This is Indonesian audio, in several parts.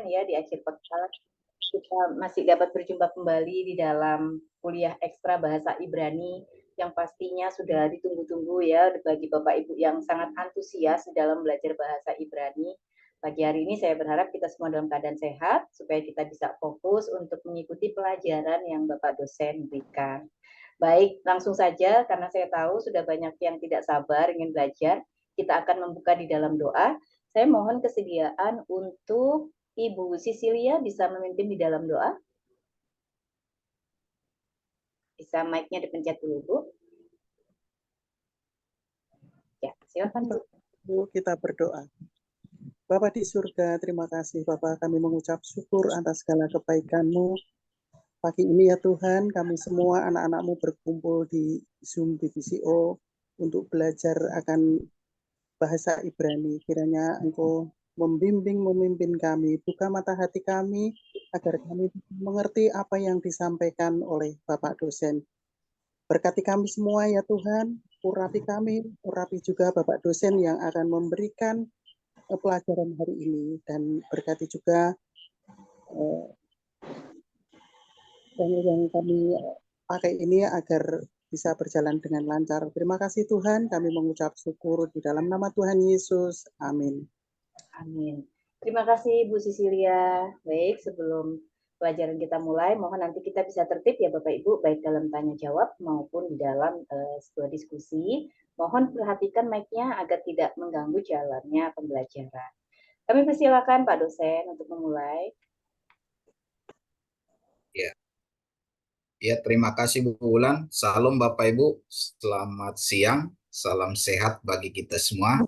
Ya di akhir pekan kita masih dapat berjumpa kembali di dalam kuliah ekstra bahasa Ibrani yang pastinya sudah ditunggu-tunggu ya bagi Bapak Ibu yang sangat antusias dalam belajar bahasa Ibrani. Pagi hari ini saya berharap kita semua dalam keadaan sehat supaya kita bisa fokus untuk mengikuti pelajaran yang Bapak dosen berikan. Baik, langsung saja karena saya tahu sudah banyak yang tidak sabar ingin belajar. Kita akan membuka di dalam doa. Saya mohon kesediaan untuk Ibu Sisilia bisa memimpin di dalam doa. Bisa mic-nya dipencet dulu, Bu. Ya, silakan, Bu. Kita berdoa. Bapa di surga, terima kasih Bapa, kami mengucap syukur atas segala kebaikan-Mu. Pagi ini ya Tuhan, kami semua anak-anak-Mu berkumpul di Zoom BBCO untuk belajar akan bahasa Ibrani. Kiranya Engkau membimbing, memimpin kami, buka mata hati kami, agar kami mengerti apa yang disampaikan oleh Bapak dosen. Berkati kami semua ya Tuhan, urapi kami, urapi juga Bapak dosen yang akan memberikan pelajaran hari ini, dan berkati juga yang kami pakai ini agar bisa berjalan dengan lancar. Terima kasih Tuhan, kami mengucap syukur di dalam nama Tuhan Yesus. Amin. Amin. Terima kasih Bu Sisilia. Baik, sebelum pelajaran kita mulai, mohon nanti kita bisa tertib ya Bapak Ibu, baik dalam tanya jawab maupun di dalam sebuah diskusi. Mohon perhatikan mic-nya agar tidak mengganggu jalannya pembelajaran. Kami persilakan Pak dosen untuk memulai. Ya. Ya, terima kasih Bu Wulan. Salam Bapak Ibu, selamat siang, salam sehat bagi kita semua.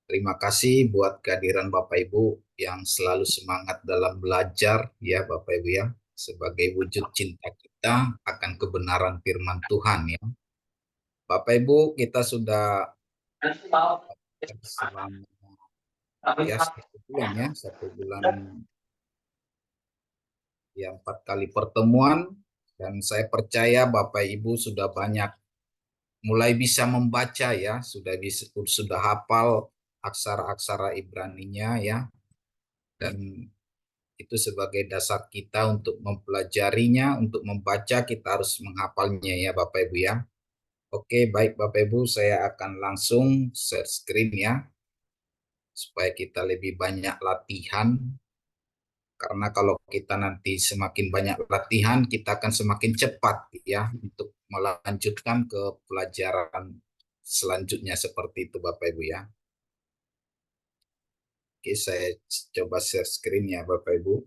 Terima kasih buat kehadiran Bapak Ibu yang selalu semangat dalam belajar ya Bapak Ibu ya, sebagai wujud cinta kita akan kebenaran firman Tuhan ya. Bapak Ibu, kita sudah selama ya 1 bulan ya, 1 bulan ya 4 kali pertemuan, dan saya percaya Bapak Ibu sudah banyak mulai bisa membaca ya, sudah hafal aksara-aksara Ibraninya ya, dan itu sebagai dasar kita untuk mempelajarinya, untuk membaca kita harus menghafalnya ya Bapak Ibu ya. Oke, baik Bapak Ibu, saya akan langsung share screen ya, supaya kita lebih banyak latihan. Karena kalau kita nanti semakin banyak latihan, kita akan semakin cepat ya untuk melanjutkan ke pelajaran selanjutnya seperti itu Bapak Ibu ya. Oke, saya coba share screen ya Bapak Ibu.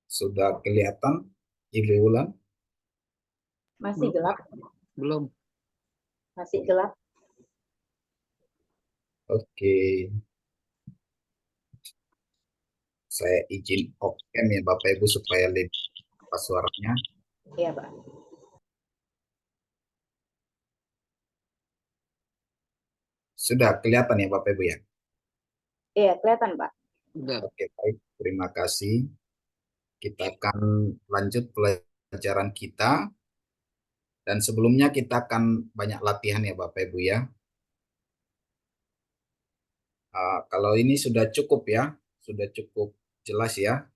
Sudah kelihatan Ibu Wulan? Masih gelap? Belum. Masih gelap? Oke. Saya izin off cam ya Bapak Ibu supaya lebih pas suaranya. Iya, Pak. Sudah kelihatan ya Bapak Ibu ya? Iya, kelihatan, Pak. Oke, baik. Terima kasih. Kita akan lanjut pelajaran kita. Dan sebelumnya kita akan banyak latihan ya Bapak Ibu ya. Kalau ini sudah cukup ya, sudah cukup jelas ya.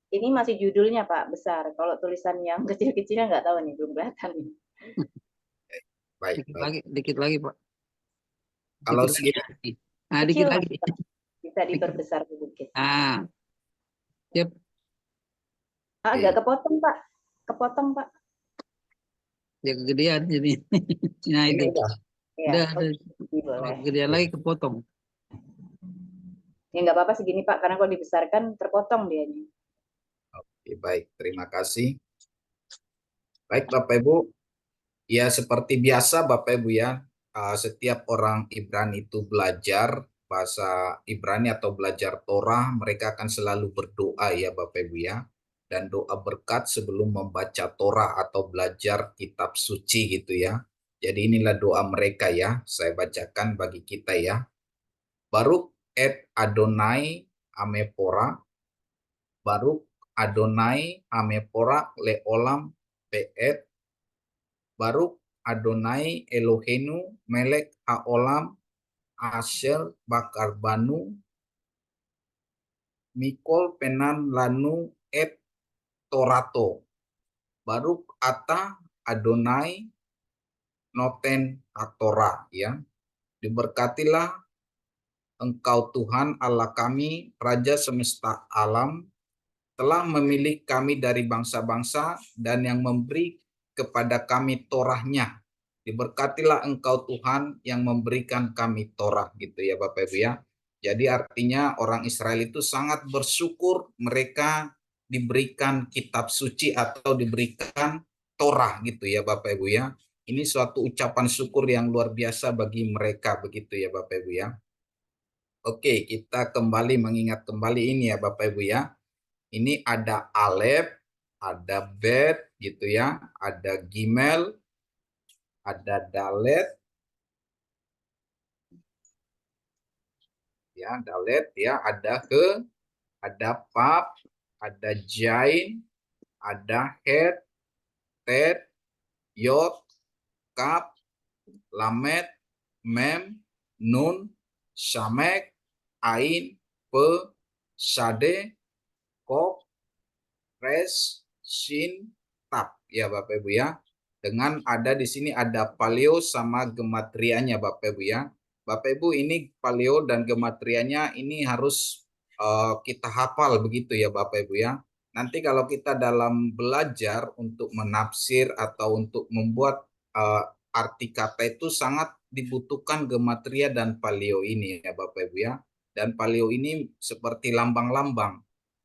Ini masih judulnya Pak, besar. Kalau tulisan yang kecil-kecilnya nggak tahu nih, belum kelihatan nih. Baik, Dikit baik. lagi, dikit lagi Pak. Kalau Dikit segini, lagi. Nah, dikit Kecil, lagi. Pak. Bisa diperbesar sedikit. Ah, yep. Agak kepotong, Pak. Kepotong, Pak. Ya kegedean jadi. Nah ini itu. udah. Ya, Udah, oke, kalau boleh. kegedean lagi kepotong. Ya nggak apa-apa segini, Pak. Karena kalau dibesarkan terpotong dianya. Oke, baik. Terima kasih. Baik Bapak Ibu, ya seperti biasa Bapak Ibu ya, setiap orang Ibrani itu belajar bahasa Ibrani atau belajar Torah, mereka akan selalu berdoa ya Bapak Ibu ya. Dan doa berkat sebelum membaca Torah atau belajar kitab suci gitu ya. Jadi inilah doa mereka ya, saya bacakan bagi kita ya. Baruk et Adonai amepora, Baruk Adonai amepora leolam peet, Baruk Adonai Elohenu melek haolam asher bakar banu mikol penan lanu et torato. Baruk ata Adonai noten atora ya. Diberkatilah Engkau Tuhan Allah kami, Raja semesta alam, telah memilih kami dari bangsa-bangsa dan yang memberi kepada kami Torahnya. Diberkatilah Engkau Tuhan yang memberikan kami Torah gitu ya Bapak Ibu ya. Jadi artinya orang Israel itu sangat bersyukur mereka diberikan kitab suci atau diberikan Torah gitu ya Bapak Ibu ya. Ini suatu ucapan syukur yang luar biasa bagi mereka begitu ya Bapak Ibu ya. Oke, kita kembali mengingat kembali ini ya Bapak Ibu ya. Ini ada Alef, ada Bet gitu ya, ada Gimel, ada Dalet, ya Dalet ya, ada ada Pap, ada Jain, ada Het, Tet, Yod, Kap, Lamet, Mem, Nun, Shamek, Ain, Pe, Shade, Kop, Res, Shin, Tap ya Bapak Ibu ya. Dengan ada di sini ada paleo sama gematrianya Bapak Ibu ya. Bapak Ibu ini paleo dan gematrianya ini harus kita hafal begitu ya Bapak Ibu ya. Nanti kalau kita dalam belajar untuk menafsir atau untuk membuat arti kata itu sangat dibutuhkan gematria dan paleo ini ya Bapak Ibu ya. Dan paleo ini seperti lambang-lambang.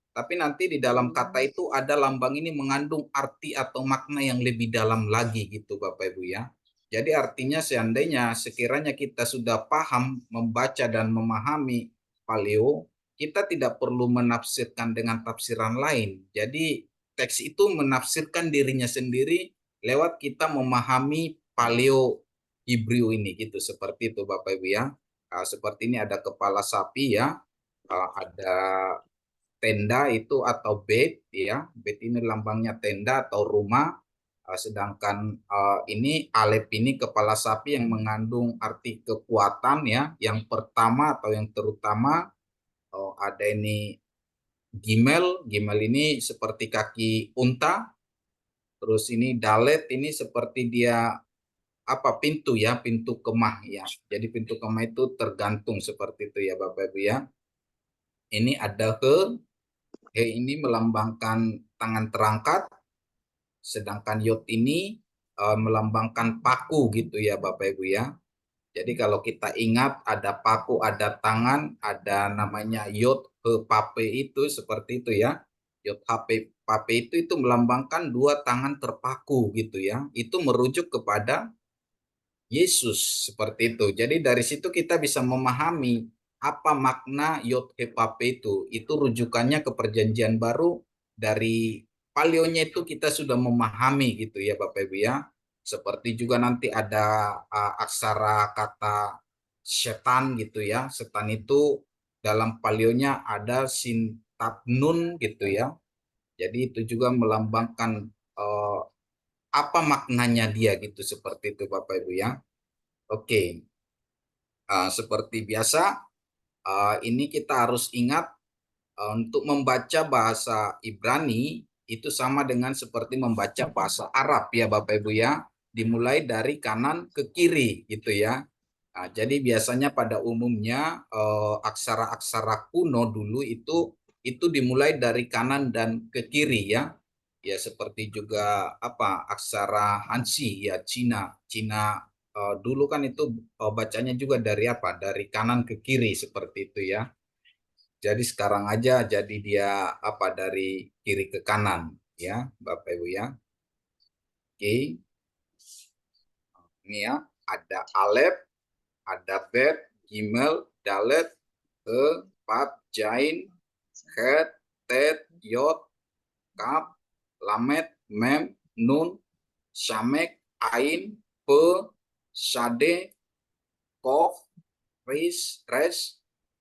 Tapi nanti di dalam kata itu ada lambang ini mengandung arti atau makna yang lebih dalam lagi gitu Bapak Ibu ya. Jadi artinya seandainya sekiranya kita sudah paham membaca dan memahami paleo, kita tidak perlu menafsirkan dengan tafsiran lain. Jadi teks itu menafsirkan dirinya sendiri lewat kita memahami paleo Hebrew ini gitu. Seperti itu Bapak Ibu ya. Seperti ini ada kepala sapi ya. Ada tenda itu atau bed ya, bed ini lambangnya tenda atau rumah. Sedangkan ini Alef ini kepala sapi yang mengandung arti kekuatan ya, yang pertama atau yang terutama. Ada ini Gimel, Gimel ini seperti kaki unta. Terus ini Dalet ini seperti dia apa pintu ya, pintu kemah ya. Jadi pintu kemah itu tergantung seperti itu ya Bapak Ibu ya. Ini ada ini melambangkan tangan terangkat, sedangkan Yod ini melambangkan paku gitu ya Bapak Ibu ya. Jadi kalau kita ingat ada paku, ada tangan, ada namanya Yod He Pape itu seperti itu ya. Yod He Pape itu melambangkan dua tangan terpaku gitu ya. Itu merujuk kepada Yesus seperti itu. Jadi dari situ kita bisa memahami apa makna Yod He Pape itu. Itu rujukannya ke perjanjian baru. Dari palionya itu kita sudah memahami gitu ya Bapak Ibu ya. Seperti juga nanti ada aksara kata setan gitu ya. Setan itu dalam palionya ada sintap nun gitu ya. Jadi itu juga melambangkan apa maknanya dia gitu seperti itu Bapak Ibu ya. Oke, seperti biasa, ini kita harus ingat untuk membaca bahasa Ibrani itu sama dengan seperti membaca bahasa Arab ya Bapak Ibu ya, dimulai dari kanan ke kiri gitu ya. Jadi biasanya pada umumnya aksara-aksara kuno dulu itu dimulai dari kanan dan ke kiri ya. Ya seperti juga apa aksara Hansi ya Cina dulu kan itu bacanya juga dari apa? Dari kanan ke kiri seperti itu ya. Jadi sekarang aja jadi dia apa dari kiri ke kanan ya, Bapak Ibu ya. Oke. Ini ya, ada Alef, ada Bet, Gimel, Dalet, He, Pat, Jain, Het, Tet, Yod, Kap, Lamet, Mem, Nun, Shamek, Ain, Pe, shade, kof, res,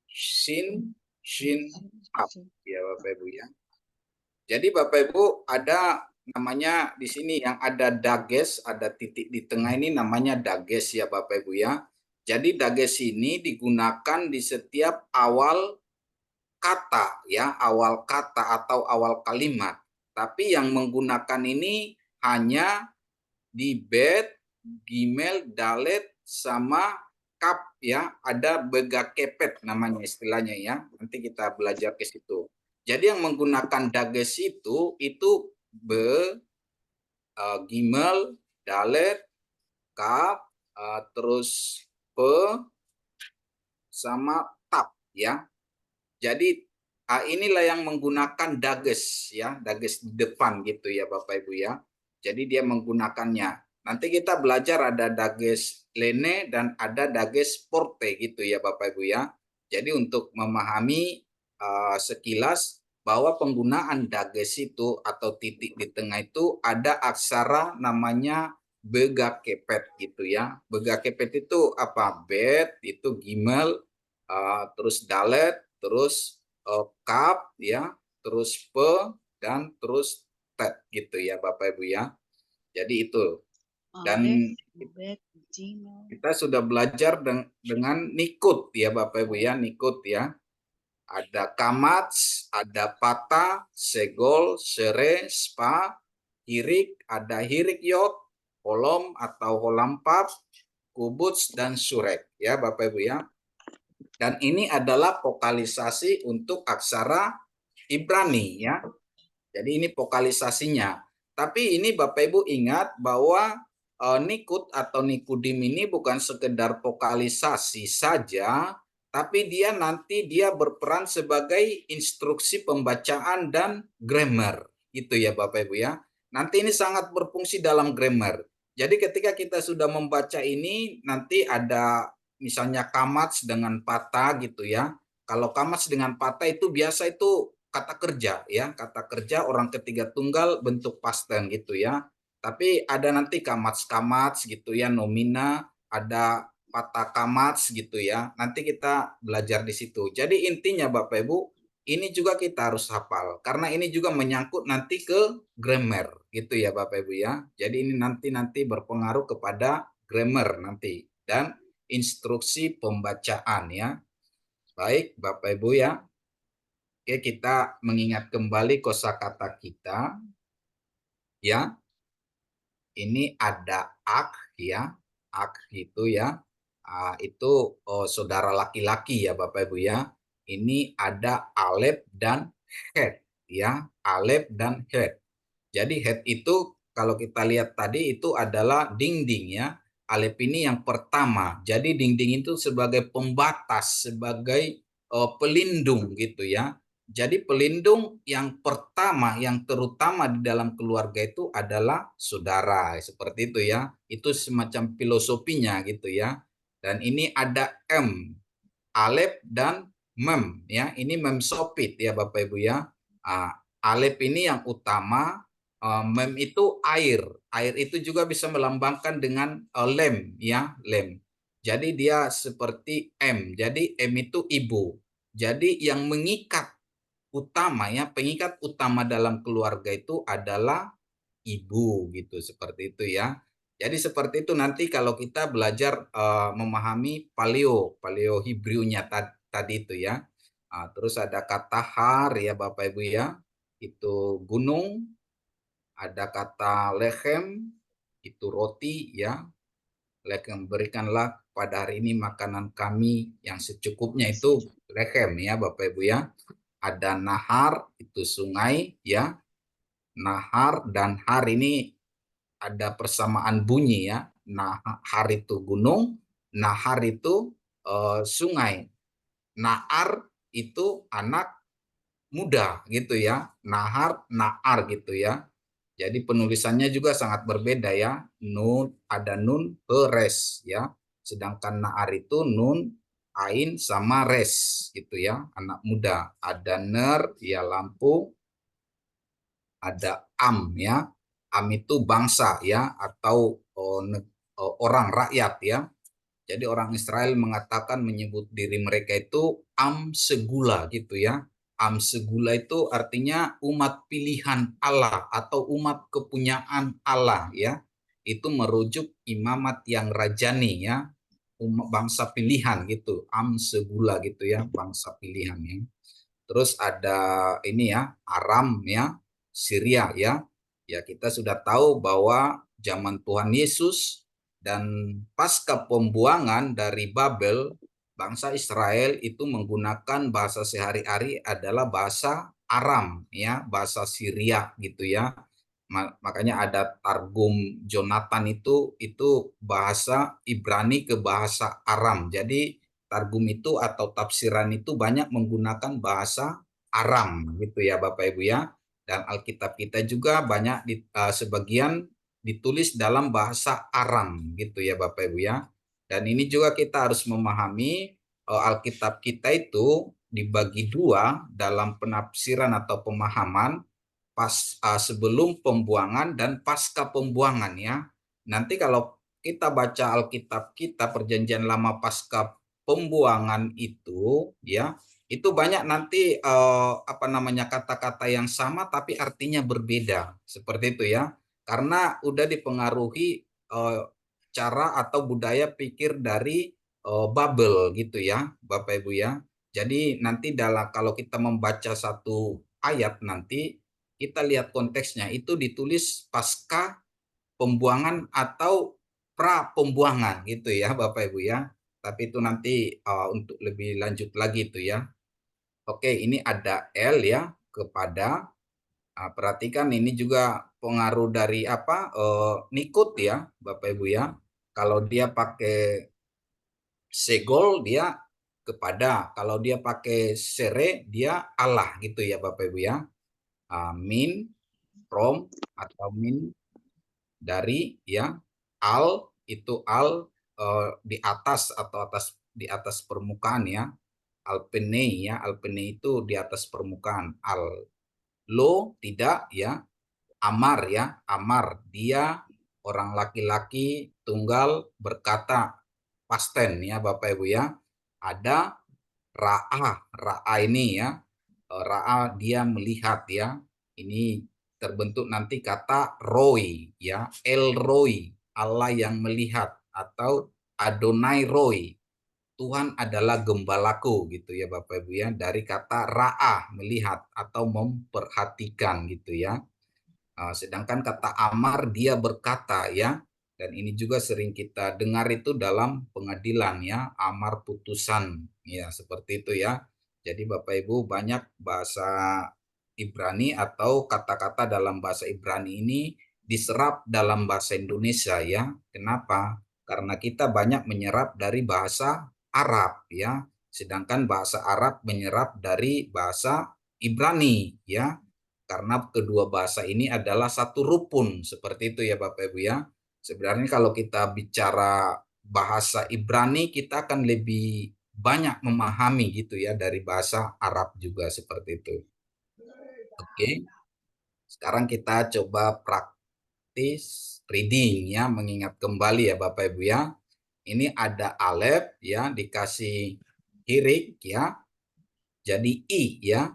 shin, ap. Ya Bapak Ibu ya. Jadi Bapak Ibu ada namanya di sini yang ada dages, ada titik di tengah ini namanya dages ya Bapak Ibu ya. Jadi dages ini digunakan di setiap awal kata ya, awal kata atau awal kalimat. Tapi yang menggunakan ini hanya di bet, gimel, dalet sama kap ya, ada bega kepet namanya istilahnya ya. Nanti kita belajar ke situ. Jadi yang menggunakan dages itu be, gimel, dalet, kap, terus pe sama tap ya. Jadi inilah yang menggunakan dages ya, dages di depan gitu ya Bapak Ibu ya. Jadi dia menggunakannya. Nanti kita belajar ada dages lene dan ada dages porte gitu ya Bapak Ibu ya. Jadi untuk memahami sekilas bahwa penggunaan dages itu atau titik di tengah itu ada aksara namanya bega kepet gitu ya. Bega kepet itu apa? Bet, itu gimel, terus dalet, terus kap ya, terus pe dan terus tet gitu ya Bapak Ibu ya. Jadi itu. Dan kita sudah belajar dengan nikut ya Bapak Ibu ya, nikut ya. Ada kamats, ada pata, segol, sere, spa, hirik, ada hirik yot, holom atau holampap, kubuts dan surek ya Bapak Ibu ya. Dan ini adalah vokalisasi untuk aksara Ibrani ya. Jadi ini vokalisasinya. Tapi ini Bapak Ibu ingat bahwa nikut atau nikudim ini bukan sekedar vokalisasi saja, tapi dia nanti berperan sebagai instruksi pembacaan dan grammar. Itu ya Bapak Ibu ya. Nanti ini sangat berfungsi dalam grammar. Jadi ketika kita sudah membaca ini nanti ada misalnya kamats dengan patah gitu ya. Kalau kamats dengan patah itu biasa itu kata kerja ya, kata kerja orang ketiga tunggal bentuk pasten gitu ya. Tapi ada nanti kamats-kamats gitu ya, nomina, ada patah kamats gitu ya. Nanti kita belajar di situ. Jadi intinya Bapak Ibu, ini juga kita harus hafal karena ini juga menyangkut nanti ke grammar gitu ya Bapak Ibu ya. Jadi ini nanti berpengaruh kepada grammar nanti dan instruksi pembacaan ya. Baik Bapak Ibu ya. Oke, kita mengingat kembali kosakata kita ya. Ini ada ak ya. Ak gitu ya. Itu saudara laki-laki ya Bapak Ibu ya. Ini ada alep dan het ya. Alep dan het. Jadi het itu kalau kita lihat tadi itu adalah dinding ya. Alep ini yang pertama. Jadi dinding itu sebagai pembatas, sebagai pelindung gitu ya. Jadi pelindung yang pertama, yang terutama di dalam keluarga itu adalah saudara. Seperti itu ya. Itu semacam filosofinya gitu ya. Dan ini ada M, Alep dan Mem ya. Ini mem sopit ya Bapak Ibu ya. Alep ini yang utama, mem itu air. Air itu juga bisa melambangkan dengan lem ya, lem. Jadi dia seperti M. Jadi M itu ibu. Jadi yang mengikat utama ya, pengikat utama dalam keluarga itu adalah ibu gitu, seperti itu ya. Jadi seperti itu nanti kalau kita belajar memahami paleo Hebrewnya tadi itu ya. Terus ada kata har ya Bapak Ibu ya, itu gunung. Ada kata lechem, itu roti ya. Lechem, berikanlah pada hari ini makanan kami yang secukupnya, itu lechem ya Bapak Ibu ya. Ada nahar, itu sungai ya. Nahar dan har ini ada persamaan bunyi ya. Nahar itu gunung, nahar itu sungai. Naar itu anak muda gitu ya. Nahar, naar gitu ya. Jadi penulisannya juga sangat berbeda ya. Nun, ada nun, res ya. Sedangkan naar itu nun, ain sama res gitu ya, anak muda. Ada ner ya lampu, ada am ya. Am itu bangsa ya, atau orang rakyat ya. Jadi orang Israel mengatakan menyebut diri mereka itu Am Segula gitu ya. Am Segula itu artinya umat pilihan Allah atau umat kepunyaan Allah ya. Itu merujuk imamat yang rajani ya. Umat bangsa pilihan gitu. Am Segula gitu ya, bangsa pilihan ya. Terus ada ini ya, Aram ya, Syria ya. Ya kita sudah tahu bahwa zaman Tuhan Yesus dan pasca pembuangan dari Babel, bangsa Israel itu menggunakan bahasa sehari-hari adalah bahasa Aram ya, bahasa Syria gitu ya. Makanya ada Targum Jonathan itu bahasa Ibrani ke bahasa Aram. Jadi Targum itu atau tafsiran itu banyak menggunakan bahasa Aram gitu ya Bapak Ibu ya. Dan Alkitab kita juga banyak sebagian ditulis dalam bahasa Aram gitu ya Bapak Ibu ya. Dan ini juga kita harus memahami Alkitab kita itu dibagi dua dalam penafsiran atau pemahaman sebelum pembuangan dan pasca pembuangan ya. Nanti kalau kita baca Alkitab kita Perjanjian Lama pasca pembuangan itu ya, itu banyak nanti apa namanya kata-kata yang sama tapi artinya berbeda seperti itu ya. Karena udah dipengaruhi cara atau budaya pikir dari Babel gitu ya, Bapak Ibu ya. Jadi nanti kalau kita membaca satu ayat nanti kita lihat konteksnya itu ditulis pasca pembuangan atau pra pembuangan gitu ya Bapak Ibu ya. Tapi itu nanti untuk lebih lanjut lagi itu ya. Oke, ini ada L ya kepada perhatikan ini juga pengaruh dari apa nikut ya Bapak Ibu ya. Kalau dia pakai segol dia kepada, kalau dia pakai sere dia Allah gitu ya Bapak Ibu ya. Min from atau min dari ya, al itu di atas atau di atas permukaan ya, alpene ya, alpene itu di atas permukaan, al lo tidak ya, amar ya, amar dia orang laki-laki tunggal berkata, pasten ya Bapak Ibu ya. Ada ra'a ini ya, ra'a dia melihat ya. Ini terbentuk nanti kata Roy ya, El Roy, Allah yang melihat atau Adonai Roy, Tuhan adalah gembalaku gitu ya Bapak Ibu ya, dari kata ra'a melihat atau memperhatikan gitu ya. Sedangkan kata amar dia berkata ya, dan ini juga sering kita dengar itu dalam pengadilan ya, amar putusan ya seperti itu ya. Jadi Bapak Ibu banyak bahasa Ibrani atau kata-kata dalam bahasa Ibrani ini diserap dalam bahasa Indonesia ya. Kenapa? Karena kita banyak menyerap dari bahasa Arab ya, sedangkan bahasa Arab menyerap dari bahasa Ibrani ya, karena kedua bahasa ini adalah satu rukun seperti itu ya Bapak Ibu ya. Sebenarnya kalau kita bicara bahasa Ibrani kita akan lebih banyak memahami gitu ya dari bahasa Arab juga seperti itu. Oke, sekarang kita coba praktis reading ya, mengingat kembali ya Bapak Ibu ya. Ini ada Alef ya dikasih hirik ya, jadi I ya.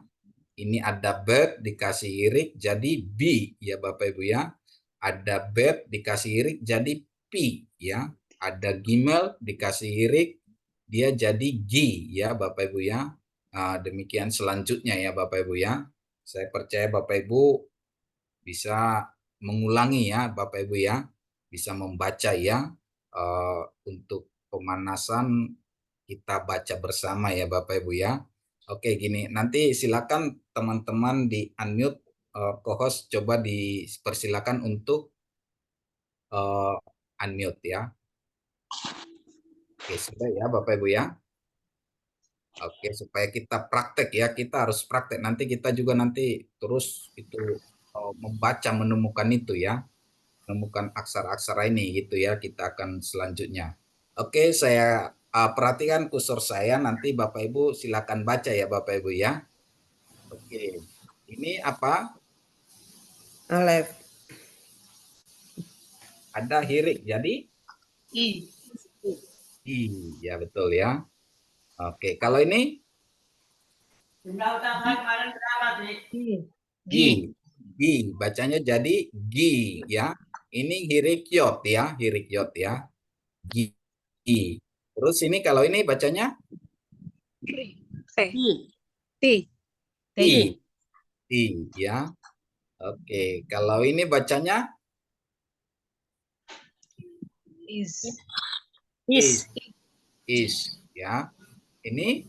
Ini ada bed dikasih irik jadi B ya Bapak Ibu ya. Ada bed dikasih irik jadi P ya. Ada gimel dikasih irik dia jadi G ya Bapak Ibu ya. Demikian selanjutnya ya Bapak Ibu ya. Saya percaya Bapak Ibu bisa mengulangi ya Bapak Ibu ya. Bisa membaca ya. Untuk pemanasan kita baca bersama ya Bapak Ibu ya. Oke, gini, nanti silakan teman-teman di unmute, co-host coba dipersilakan untuk uh, unmute ya. Oke, sudah ya Bapak Ibu ya. Oke, supaya kita praktek ya, kita harus praktek. Nanti kita juga nanti terus itu membaca menemukan itu ya, menemukan aksara-aksara ini gitu ya. Kita akan selanjutnya. Oke, saya perhatikan kursor saya. Nanti Bapak Ibu silakan baca ya Bapak Ibu ya. Oke, ini apa? Alef. Ada hirik. Jadi I. I, ya betul ya. Oke, kalau ini Jumlah utama kemarin berapa, Dik? Gi. Gi, bacanya jadi Gi ya. Ini hirikyot ya, hirikyot ya. Gi. Terus ini kalau ini bacanya T. I. I ya. Oke, kalau ini bacanya Is. is ya. Ini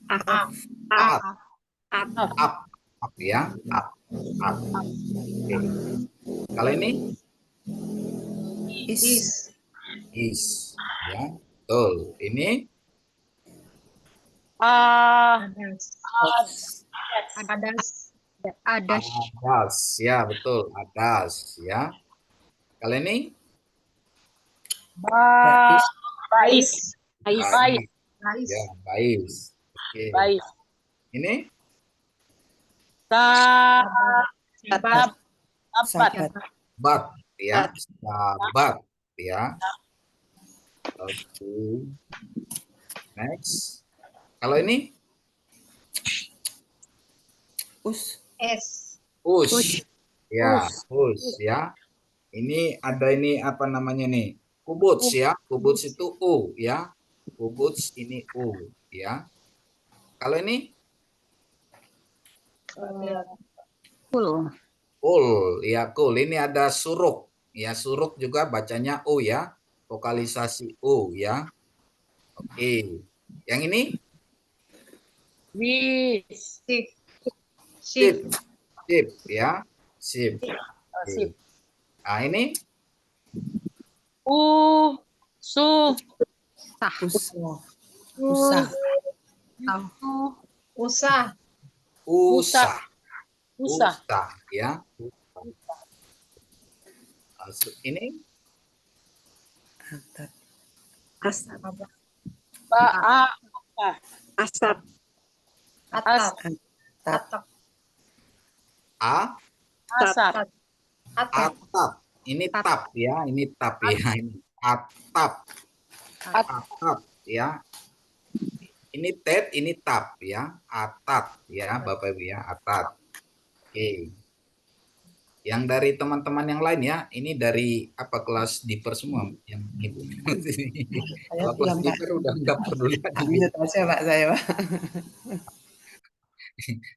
Up. up ya. Up. Oke. Kalau ini Is. ya. Betul. Ini adas ya, betul. Adas ya. Kalau ini Bais. ya, bais. Oke. Ini bat ya, sahabat ya. Oke. Next. Kalau ini S. us ya, us ya. Ini ada ini apa namanya nih? Kubuts ya. Kubuts itu u ya. Kubuts ini u ya. Kalau ini ul ya, kul. Ini ada suruk ya, suruk juga bacanya u ya. Vokalisasi u ya. Oke. Yang ini sip ya. Sip. Oke. Nah, ini usah ya. Ini atap. Ini tap ya, ini tap ya, ini atap. Atap ya. Ini tet, ini tap ya, atap ya, Bapak Ibu ya, atap. Oke. Yang dari teman-teman yang lain ya, ini dari apa, kelas diper semua yang Ibu. Kalau kelas diper udah nggak peduli lagi. Pak saya, Pak.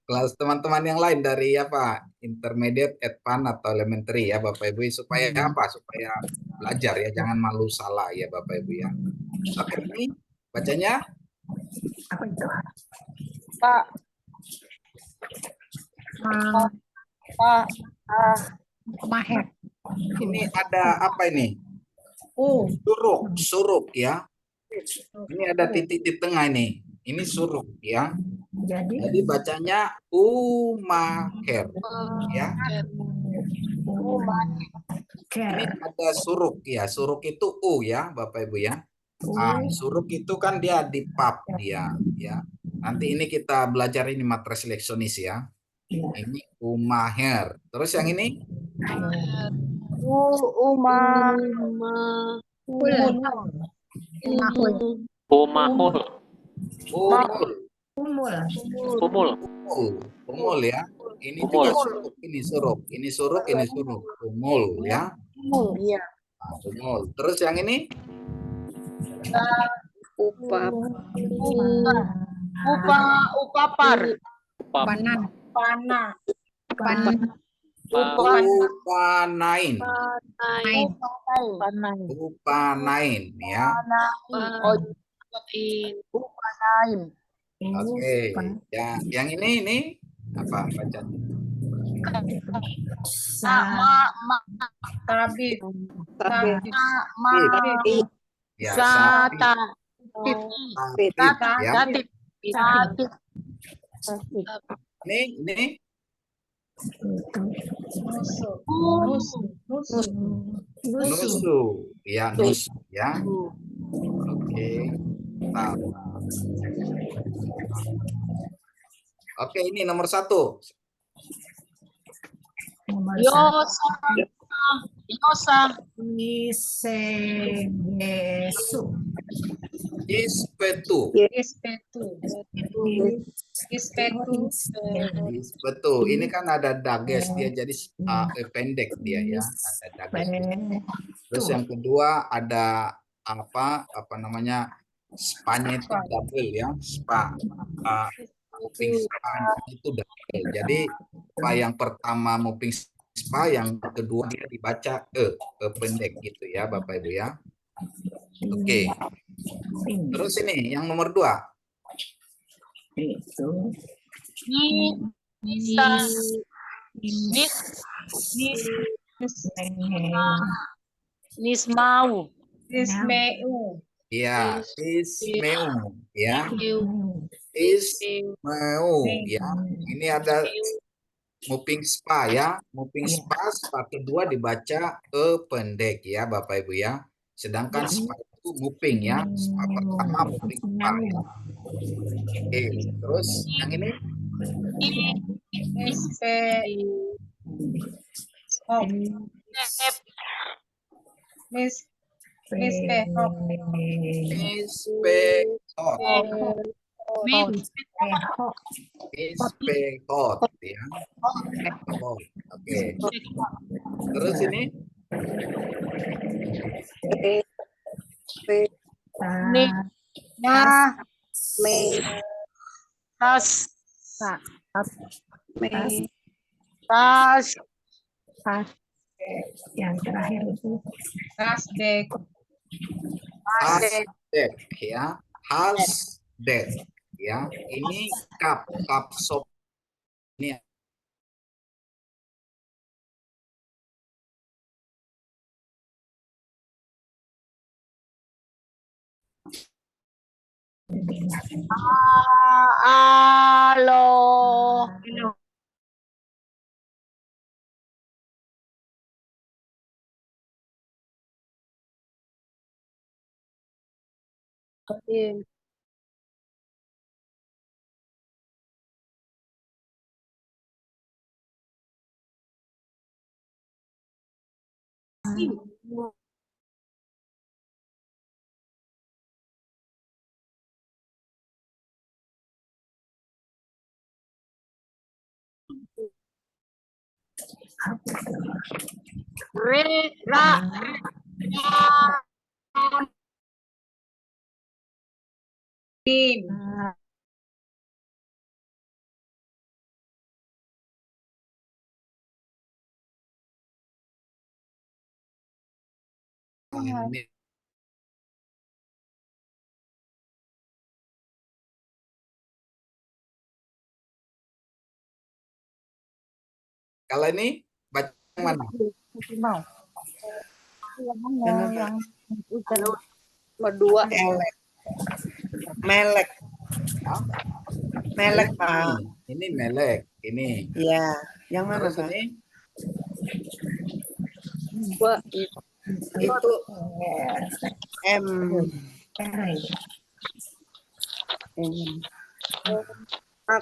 Kelas teman-teman yang lain dari apa, intermediate, advance atau elementary ya Bapak Ibu, supaya apa? Supaya belajar ya, jangan malu salah ya Bapak Ibu ya. Oke, ini bacanya ini ada apa ini? Suruk ya. Ini ada titik di tengah ini. Ini suruk ya. Jadi bacanya umaher ya. Ini ada suruk ya. Suruk itu u ya, Bapak Ibu ya. Suruk itu kan dia di pap dia ya. Nanti ini kita belajar ini materi seleksionis ya. Ini umaher. Terus yang ini umul ya. Ini juga suruk, ini suruk, ini suruk, ini suruk. Umul ya. Umul. Terus yang ini upanain. Upanain ya. Oke. Ya, yang ini apa bacanya? Ya, ini nusu ya, nusu ya. Oke. Nah. Oke, ini nomor 1. Yosa. Isegesu. Ispetu. Ispetu. Ispetu. Ispetu. Ini kan ada dages dia jadi pendek dia ya. Ada dages. Terus yang kedua ada apa namanya spanya itu double ya. Spa. Muping spa itu double. Jadi spa yang pertama muping spa, yang kedua dia dibaca pendek gitu ya Bapak Ibu ya. Oke. Terus ini yang nomor 2. Itu. Nisa. Nismau. Nismeu. Ya, ismeu ya. Ismeu ya. Ini ada muping spa ya. Muping spa kedua dibaca pendek ya Bapak Ibu ya. Sedangkan spa itu muping ya. Spa pertama muping spa ya. Oke, terus yang ini Mispehot ya. Oke. Terus ini Yang terakhir itu Hasdek. hasdek ya. Hasdek ya. Ini cup sop ini Halo. ini kalau ini baca yang mana? Yang Kedua melek. Melek, Pak. Ini melek, ini. Ya, yang mana, Terus Pak? ini Itu M.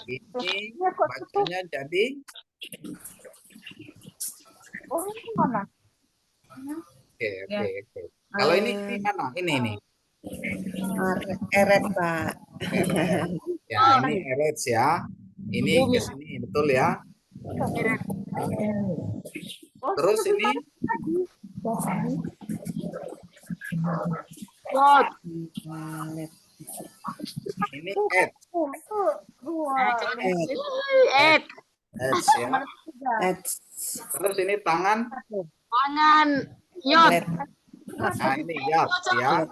ini bacanya jadi Oke. Kalau ini mana? Ini. Eret, Pak. Ya, ini eret ya. Ini ke sini betul ya. Terus ini ini et. Et ya. Terus ini tangan. Yot. Nah, ini yat ya.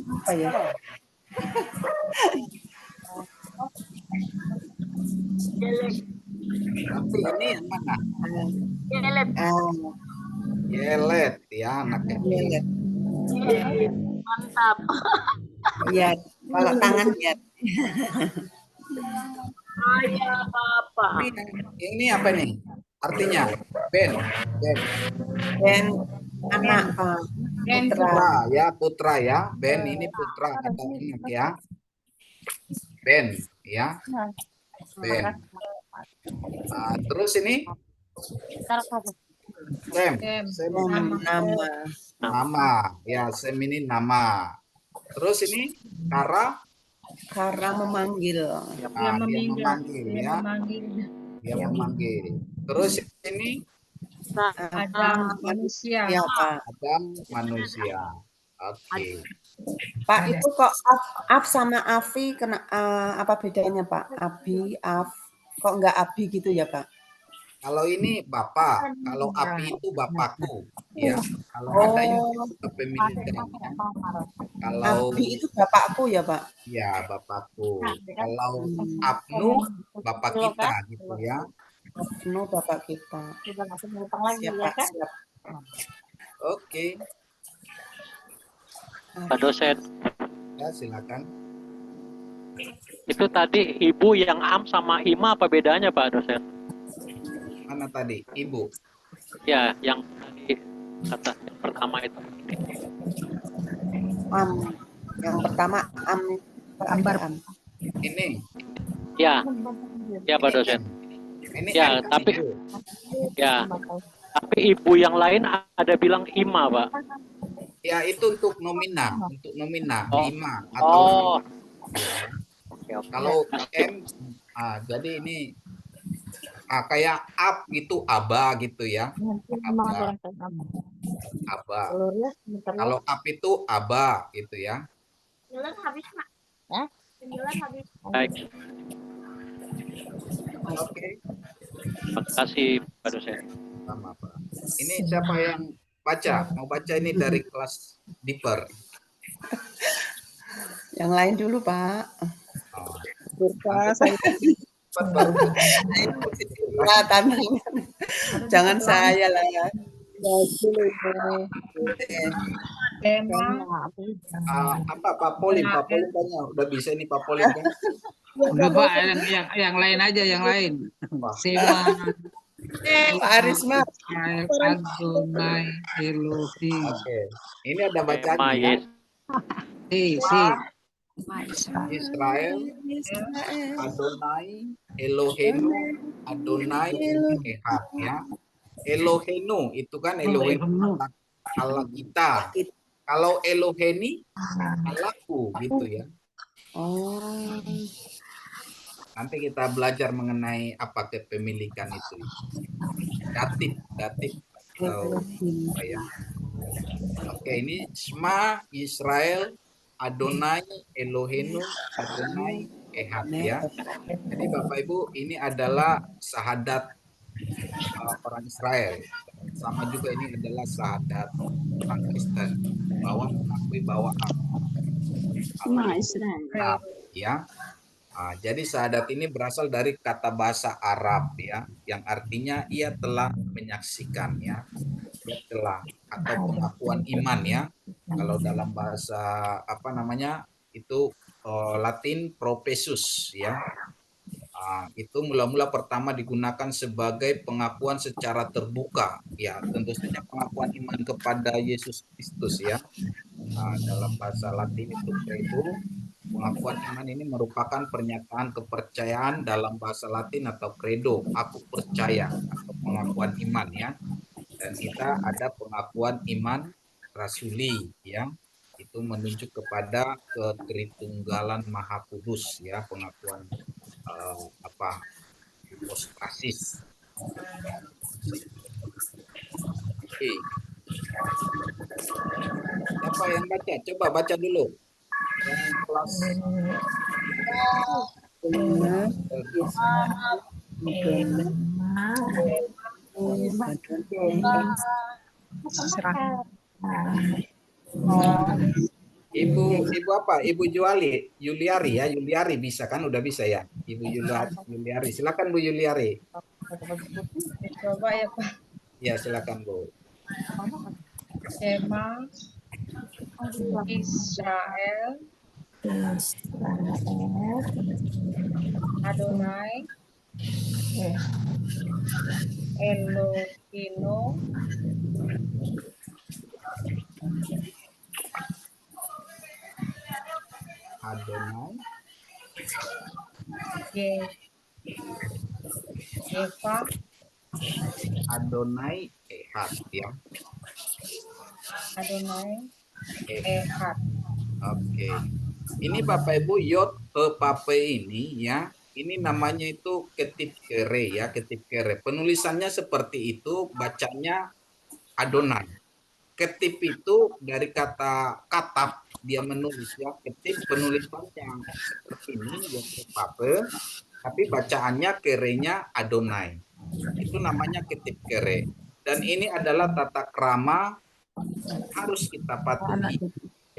Apa ya? Nanti ini yang mana? Yelet ya, anak kecil. Mantap. Ya, kalau tangan ya. Ayah Bapak. Ini apa nih? Artinya Ben. Anak, Pak. Putra ya, putra ya. Ben ini putra atau anak ya. Ben ya. Sem. Nah, terus ini Sem. Sem. Sem Nama. nama. Ya, Sem ini nama. Terus ini Kara. Kara memanggil. Dia Dia memanggil. memanggil Dia ya. memanggil. Dia memanggil. Terus ini Ada manusia. Ya, Pak. Adam manusia. Oke. Pak, itu kok Af sama Afi kena apa bedanya, Pak? Abi, Af. Kok enggak Abi gitu ya, Pak? Kalau ini Bapak, kalau Api itu Bapakku, ya. Kalau ada yang kepemilikan, ya. Kalau Abi itu bapakku ya, Pak? ya Bapakku. Kalau Abnu Bapak kita gitu ya. Abnu bapak kita. Siap, Pak. Siap. Oke, Pak dosen, ya silakan. itu tadi ibu yang am sama ima apa bedanya Pak dosen? Mana tadi? Ibu. Ya, yang tadi kata yang pertama itu. Yang pertama am. Ini. Ya, ya Pak dosen. Ini Ya, M, tapi Ibu. ya, tapi ibu yang lain ada bilang ima Pak. Ya itu untuk nomina, Oh. ima atau Oh, oke. kalau M, jadi ini kayak up gitu aba gitu ya. Aba. Kalau up itu aba gitu ya. Baik, Oke. terima kasih Pak dosen. Sama Pak. Ini siapa yang baca? Mau baca ini dari kelas Diper. Yang lain dulu, Pak. Oh. Surga, saya Baru Kelihatan. Jangan saya lah ya. Tema. apa Pak Polim? Pak Polim tanya udah bisa ini Pak Polim kan? Udah Pak, yang lain aja, yang lain. Sema, Pak Arisma. Adonai, Elohim. Oke. Ini ada Tema bacanya ya. Yes. Israel, Adonai, Elohenu, Adonai, Ehad ya. Elohenu itu kan Elohenu Allah kita. Kalau Eloheni Allahku gitu ya. Oh. Nanti kita belajar mengenai apa kepemilikan itu. Datif atau apa ya. Oke, ini Shema Israel Adonai Elohenu Adonai Ehad ya. Jadi Bapak Ibu ini adalah syahadat orang Israel. Sama juga ini adalah syahadat orang Kristen bahwa mengakui bahwa Allah ya. Jadi syahadat ini berasal dari kata bahasa Arab ya, yang artinya ia telah menyaksikan ya, ia telah atau pengakuan iman ya. Kalau dalam bahasa apa namanya itu Latin professus ya. Itu mula-mula pertama digunakan sebagai pengakuan secara terbuka ya, tentu saja pengakuan iman kepada Yesus Kristus ya. Dalam bahasa Latin itu credo. Pengakuan iman ini merupakan pernyataan kepercayaan dalam bahasa Latin atau credo, aku percaya, atau pengakuan iman ya. Dan kita ada pengakuan iman rasuli ya. Itu menunjuk kepada ketritunggalan Maha Kudus ya, pengakuan hipostasis. Oke. Siapa yang baca? Coba baca dulu. Yang kelas Ibu apa? Ibu Yuliari ya, Yuliari bisa kan? Udah bisa ya, Ibu Yuliari. Silakan Bu Yuliari. Coba ya Pak. Ya silakan Bu. Tema Israel Adonai Elohino Adonai Eva, Adonai Ehad ya. Adonai, Ehad. Ehad. Oke. Ini Bapak Ibu Yod Pape ini ya. Ini namanya itu ketip kere ya, ketip kere. Penulisannya seperti itu, bacanya Adonai. Ketip itu dari kata katap, dia menulis ya. Ketip penulisannya seperti ini, Yod Pape, tapi bacaannya kerenya Adonai. Itu namanya ketip kere. Dan ini adalah tata krama harus kita patuhi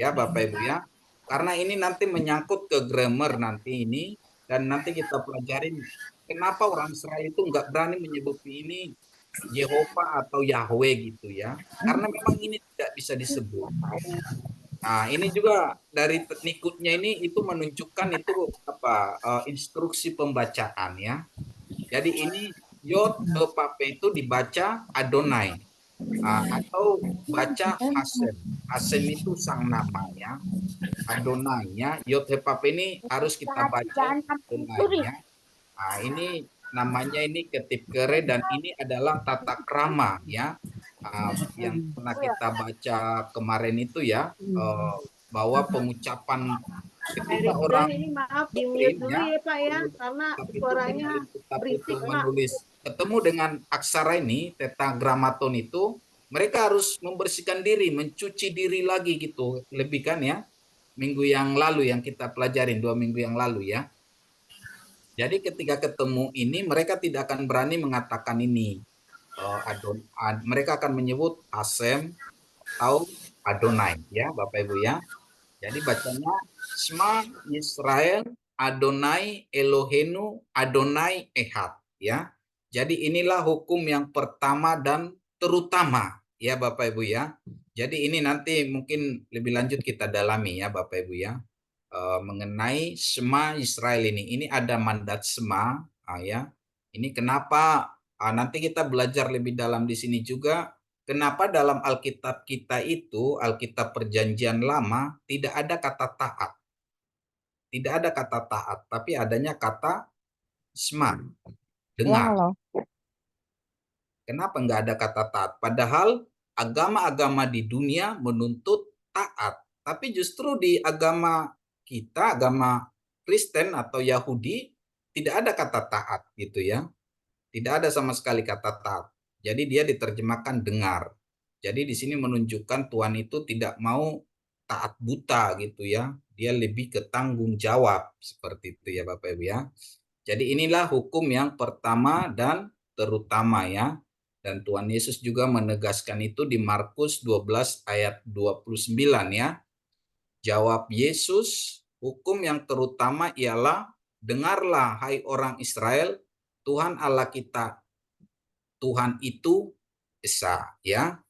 ya Bapak Ibu ya. Karena ini nanti menyangkut ke grammar nanti ini, dan nanti kita pelajarin kenapa orang Israel itu nggak berani menyebut ini Yehova atau Yahweh gitu ya. Karena memang ini tidak bisa disebut. Nah, ini juga dari teknikutnya ini itu menunjukkan itu apa instruksi pembacaan ya. Jadi ini Yod Pape itu dibaca Adonai atau baca Hasem. Hasem itu sang nama ya. Adonai-nya, Yod He Pape ini harus kita baca Adonai-nya. Nah, ini namanya ini ketip kere dan ini adalah tata krama ya. Yang pernah kita baca kemarin itu ya, bahwa pengucapan ketika orang ini maaf di muslim, mute dulu ya Pak ya, karena suaranya berisik Pak. menulis ketemu dengan aksara ini, tetragramaton itu, mereka harus membersihkan diri, mencuci diri lagi gitu, lebih kan ya. Minggu yang lalu yang kita pelajarin, 2 minggu yang lalu ya. Jadi ketika ketemu ini mereka tidak akan berani mengatakan ini mereka akan menyebut Hasem atau Adonai ya Bapak Ibu ya. Jadi bacanya Shema Israel Adonai Elohenu Adonai Ehad ya. Jadi inilah hukum yang pertama dan terutama ya Bapak Ibu ya. Jadi ini nanti mungkin lebih lanjut kita dalami ya Bapak Ibu ya, mengenai Shema Israel ini. Ini ada mandat Shema ya. Ini kenapa nanti kita belajar lebih dalam di sini juga. Kenapa dalam Alkitab kita itu, Alkitab Perjanjian Lama, tidak ada kata taat. Tidak ada kata taat, tapi adanya kata Shema, dengar. Kenapa nggak ada kata taat? Padahal agama-agama di dunia menuntut taat. Tapi justru di agama kita, agama Kristen atau Yahudi, tidak ada kata taat gitu ya. Tidak ada sama sekali kata taat. Jadi dia diterjemahkan dengar. Jadi di sini menunjukkan Tuhan itu tidak mau taat buta gitu ya. Dia lebih ke tanggung jawab seperti itu ya Bapak Ibu ya. Jadi inilah hukum yang pertama dan terutama ya. Dan Tuhan Yesus juga menegaskan itu di Markus 12 ayat 29 ya. Jawab Yesus, hukum yang terutama ialah, dengarlah hai orang Israel, Tuhan Allah kita, Tuhan itu Esa ya.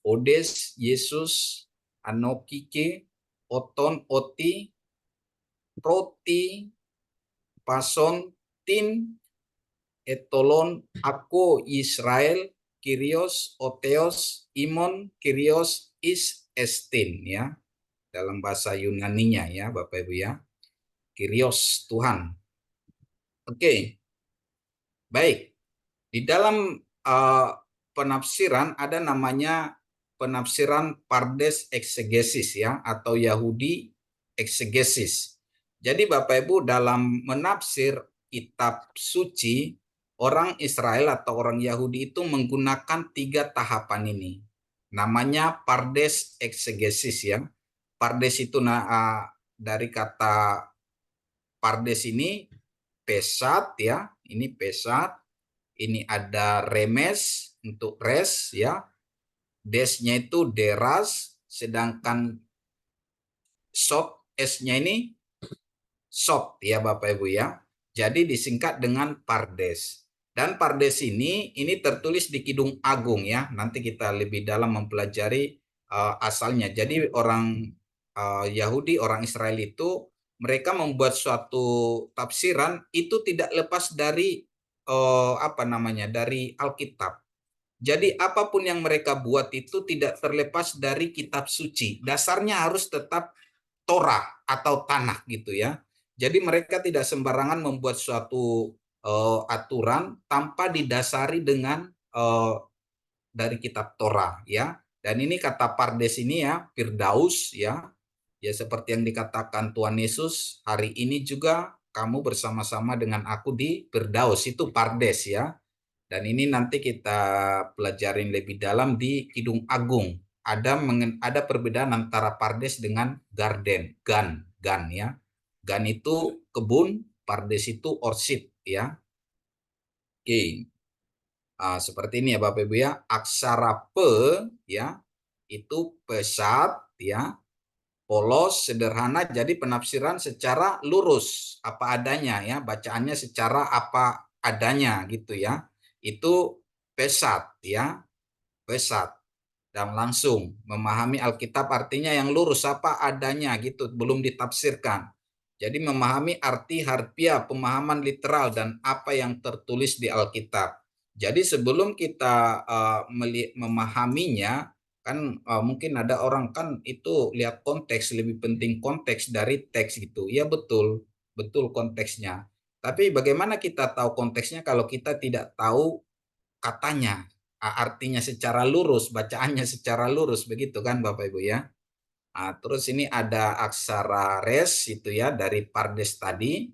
Odes Yesus anokike oton oti roti pason tin etolon ako Israel Kyrios oteos imon Kyrios is estin ya, dalam bahasa Yunaninya ya Bapak Ibu ya. Kyrios Tuhan. Oke. Baik. Di dalam penafsiran ada namanya penafsiran Pardes Exegesis ya, atau Yahudi Exegesis. Jadi Bapak Ibu dalam menafsir kitab suci, orang Israel atau orang Yahudi itu menggunakan 3 tahapan ini. Namanya Pardes Exegesis ya. Pardes itu dari kata Pardes ini pesat ya. Ini pesat. Ini ada remes untuk res ya. Desnya itu deras. Sedangkan sot, S-nya ini sot ya Bapak Ibu ya. Jadi disingkat dengan Pardes. Dan Pardes ini tertulis di Kidung Agung ya. Nanti kita lebih dalam mempelajari asalnya. Jadi orang Yahudi, orang Israel itu mereka membuat suatu tafsiran itu tidak lepas dari dari Alkitab. Jadi apapun yang mereka buat itu tidak terlepas dari kitab suci. Dasarnya harus tetap Torah atau Tanakh gitu ya. Jadi mereka tidak sembarangan membuat suatu aturan tanpa didasari dengan dari kitab Torah ya. Dan ini kata Pardes ini ya, Firdaus ya. Ya seperti yang dikatakan Tuhan Yesus, hari ini juga kamu bersama-sama dengan aku di Firdaus, itu Pardes ya. Dan ini nanti kita pelajarin lebih dalam di Kidung Agung. Ada perbedaan antara Pardes dengan Garden, Gan ya. Gan itu kebun, Pardes itu orchid ya. Oke. Seperti ini ya Bapak Ibu ya. Aksara P ya itu pesat ya, polos, sederhana, jadi penafsiran secara lurus apa adanya ya, bacaannya secara apa adanya gitu ya. Itu pesat ya, pesat dan langsung memahami Alkitab artinya yang lurus apa adanya gitu, belum ditafsirkan. Jadi memahami arti harfiah, pemahaman literal dan apa yang tertulis di Alkitab. Jadi sebelum kita memahaminya, kan mungkin ada orang kan itu lihat konteks, lebih penting konteks dari teks gitu. Ya betul, betul konteksnya. Tapi bagaimana kita tahu konteksnya kalau kita tidak tahu katanya, artinya secara lurus, bacaannya secara lurus, begitu kan Bapak Ibu ya. Terus ini ada aksara res itu ya dari Pardes tadi.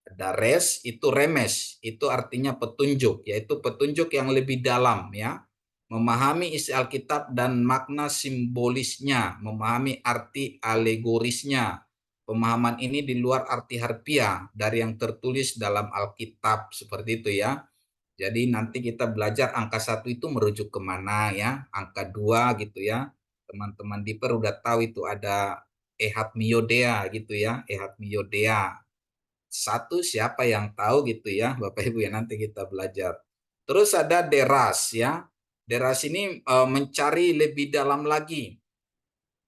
Ada res itu remes, itu artinya petunjuk, yaitu petunjuk yang lebih dalam ya. Memahami isi Alkitab dan makna simbolisnya, memahami arti alegorisnya. Pemahaman ini di luar arti harfiah dari yang tertulis dalam Alkitab, seperti itu ya. Jadi nanti kita belajar angka 1 itu merujuk kemana ya, angka 2 gitu ya. Teman-teman Diper udah tahu itu ada Ehat Miyodea gitu ya, Ehat Miyodea. 1 siapa yang tahu gitu ya, Bapak Ibu ya, nanti kita belajar. Terus ada deras ya. Deras ini mencari lebih dalam lagi,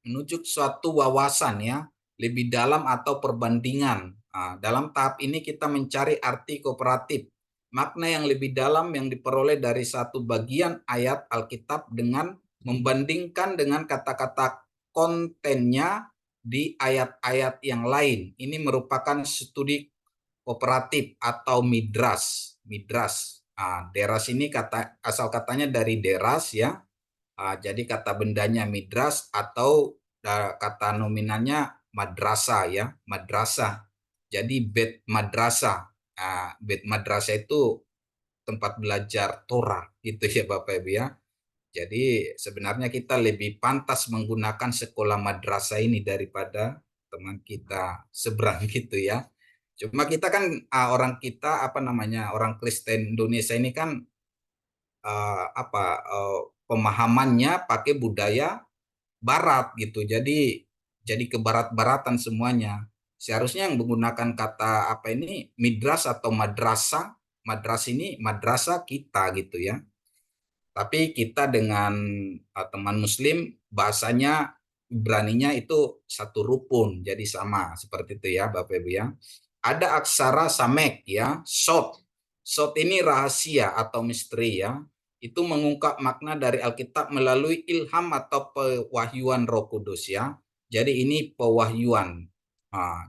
menuju suatu wawasan ya, lebih dalam atau perbandingan. Dalam tahap ini kita mencari arti kooperatif, makna yang lebih dalam yang diperoleh dari satu bagian ayat Alkitab dengan membandingkan dengan kata-kata kontennya di ayat-ayat yang lain. Ini merupakan studi kooperatif atau midras. Midras. Deras ini asal katanya dari deras ya. Jadi kata bendanya midras atau kata nominalnya madrasah ya, madrasah. Jadi bet madrasah. Bet madrasah itu tempat belajar Torah gitu ya Bapak Ibu ya. Jadi sebenarnya kita lebih pantas menggunakan sekolah madrasah ini daripada teman kita seberang gitu ya. Cuma kita kan orang kita orang Kristen Indonesia ini kan pemahamannya pakai budaya barat gitu. Jadi kebarat-baratan semuanya. Seharusnya yang menggunakan kata midras atau madrasah. Madras ini madrasah kita gitu ya. Tapi kita dengan teman muslim bahasanya Ibraninya itu satu rukun, jadi sama seperti itu ya Bapak Ibu ya. Ada aksara samek ya, sot. Sot ini rahasia atau misteri ya. Itu mengungkap makna dari Alkitab melalui ilham atau pewahyuan Roh Kudus ya. Jadi ini pewahyuan.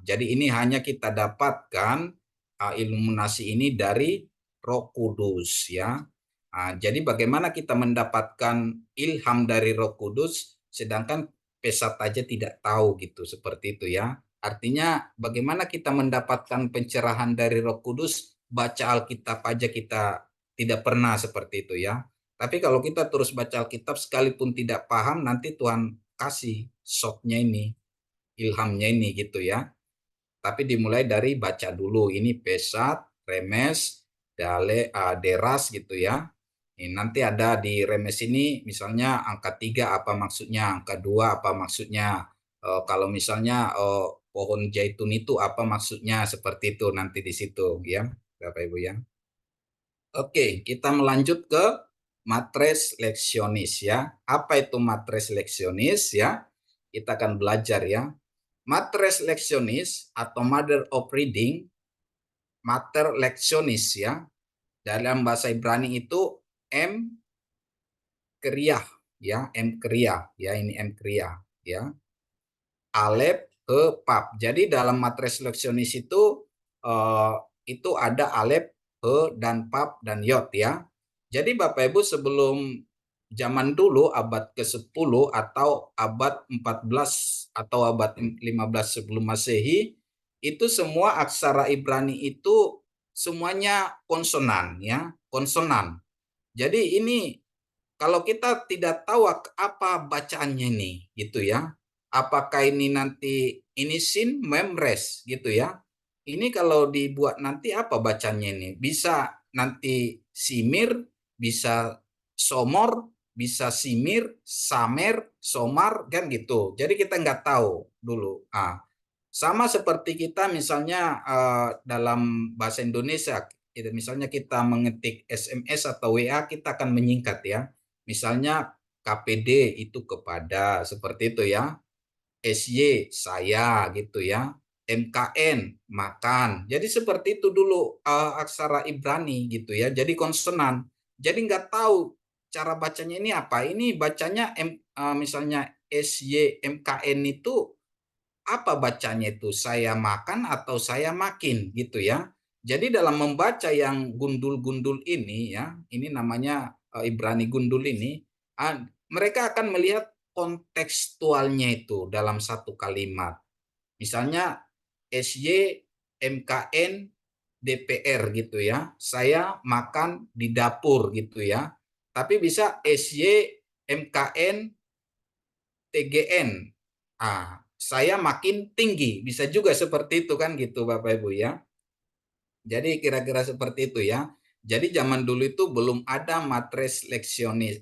Jadi ini hanya kita dapatkan illuminasi ini dari Roh Kudus ya. Jadi bagaimana kita mendapatkan ilham dari Roh Kudus sedangkan pesat aja tidak tahu gitu, seperti itu ya. Artinya bagaimana kita mendapatkan pencerahan dari Roh Kudus, baca Alkitab aja kita tidak pernah seperti itu ya. Tapi kalau kita terus baca Alkitab sekalipun tidak paham, nanti Tuhan kasih shotnya ini, ilhamnya ini gitu ya. Tapi dimulai dari baca dulu, ini pesat, remes, deras gitu ya. Nanti ada di remes ini misalnya angka 3 apa maksudnya, angka 2 apa maksudnya. Kalau misalnya pohon zaitun itu apa maksudnya, seperti itu nanti di situ ya Bapak Ibu ya. Oke, kita melanjut ke matres leksionis ya. Apa itu matres leksionis ya? Kita akan belajar ya. Matres leksionis atau mother of reading, mater leksionis ya. Dalam bahasa Ibrani itu M kriah ya, M kriah ya, ini M kriah ya. Alef ke pap. Jadi dalam matres leksionis itu ada alef he, dan pap, dan yod ya. Jadi Bapak Ibu sebelum zaman dulu abad ke-10 atau abad 14 atau abad 15 sebelum Masehi, itu semua aksara Ibrani itu semuanya konsonan ya, konsonan. Jadi ini kalau kita tidak tahu apa bacaannya nih gitu ya. Apakah ini nanti ini sin, mem, res gitu ya. Ini kalau dibuat nanti apa bacanya ini? Bisa nanti simir, bisa somor, bisa simir, samer, somar kan gitu. Jadi kita nggak tahu dulu. Sama seperti kita misalnya dalam bahasa Indonesia, misalnya kita mengetik SMS atau WA, kita akan menyingkat ya. Misalnya KPD itu kepada, seperti itu ya. SY saya gitu ya. MKN makan. Jadi seperti itu dulu aksara Ibrani gitu ya. Jadi konsonan. Jadi nggak tahu cara bacanya ini apa. Ini bacanya misalnya SY MKN itu apa bacanya itu, saya makan atau saya makin gitu ya. Jadi dalam membaca yang gundul-gundul ini ya, ini namanya Ibrani gundul ini, mereka akan melihat kontekstualnya itu dalam satu kalimat. Misalnya SY MKN DPR gitu ya. Saya makan di dapur gitu ya. Tapi bisa SY MKN TGN. Saya makin tinggi, bisa juga seperti itu kan gitu Bapak Ibu ya. Jadi kira-kira seperti itu ya. Jadi zaman dulu itu belum ada matres leksionis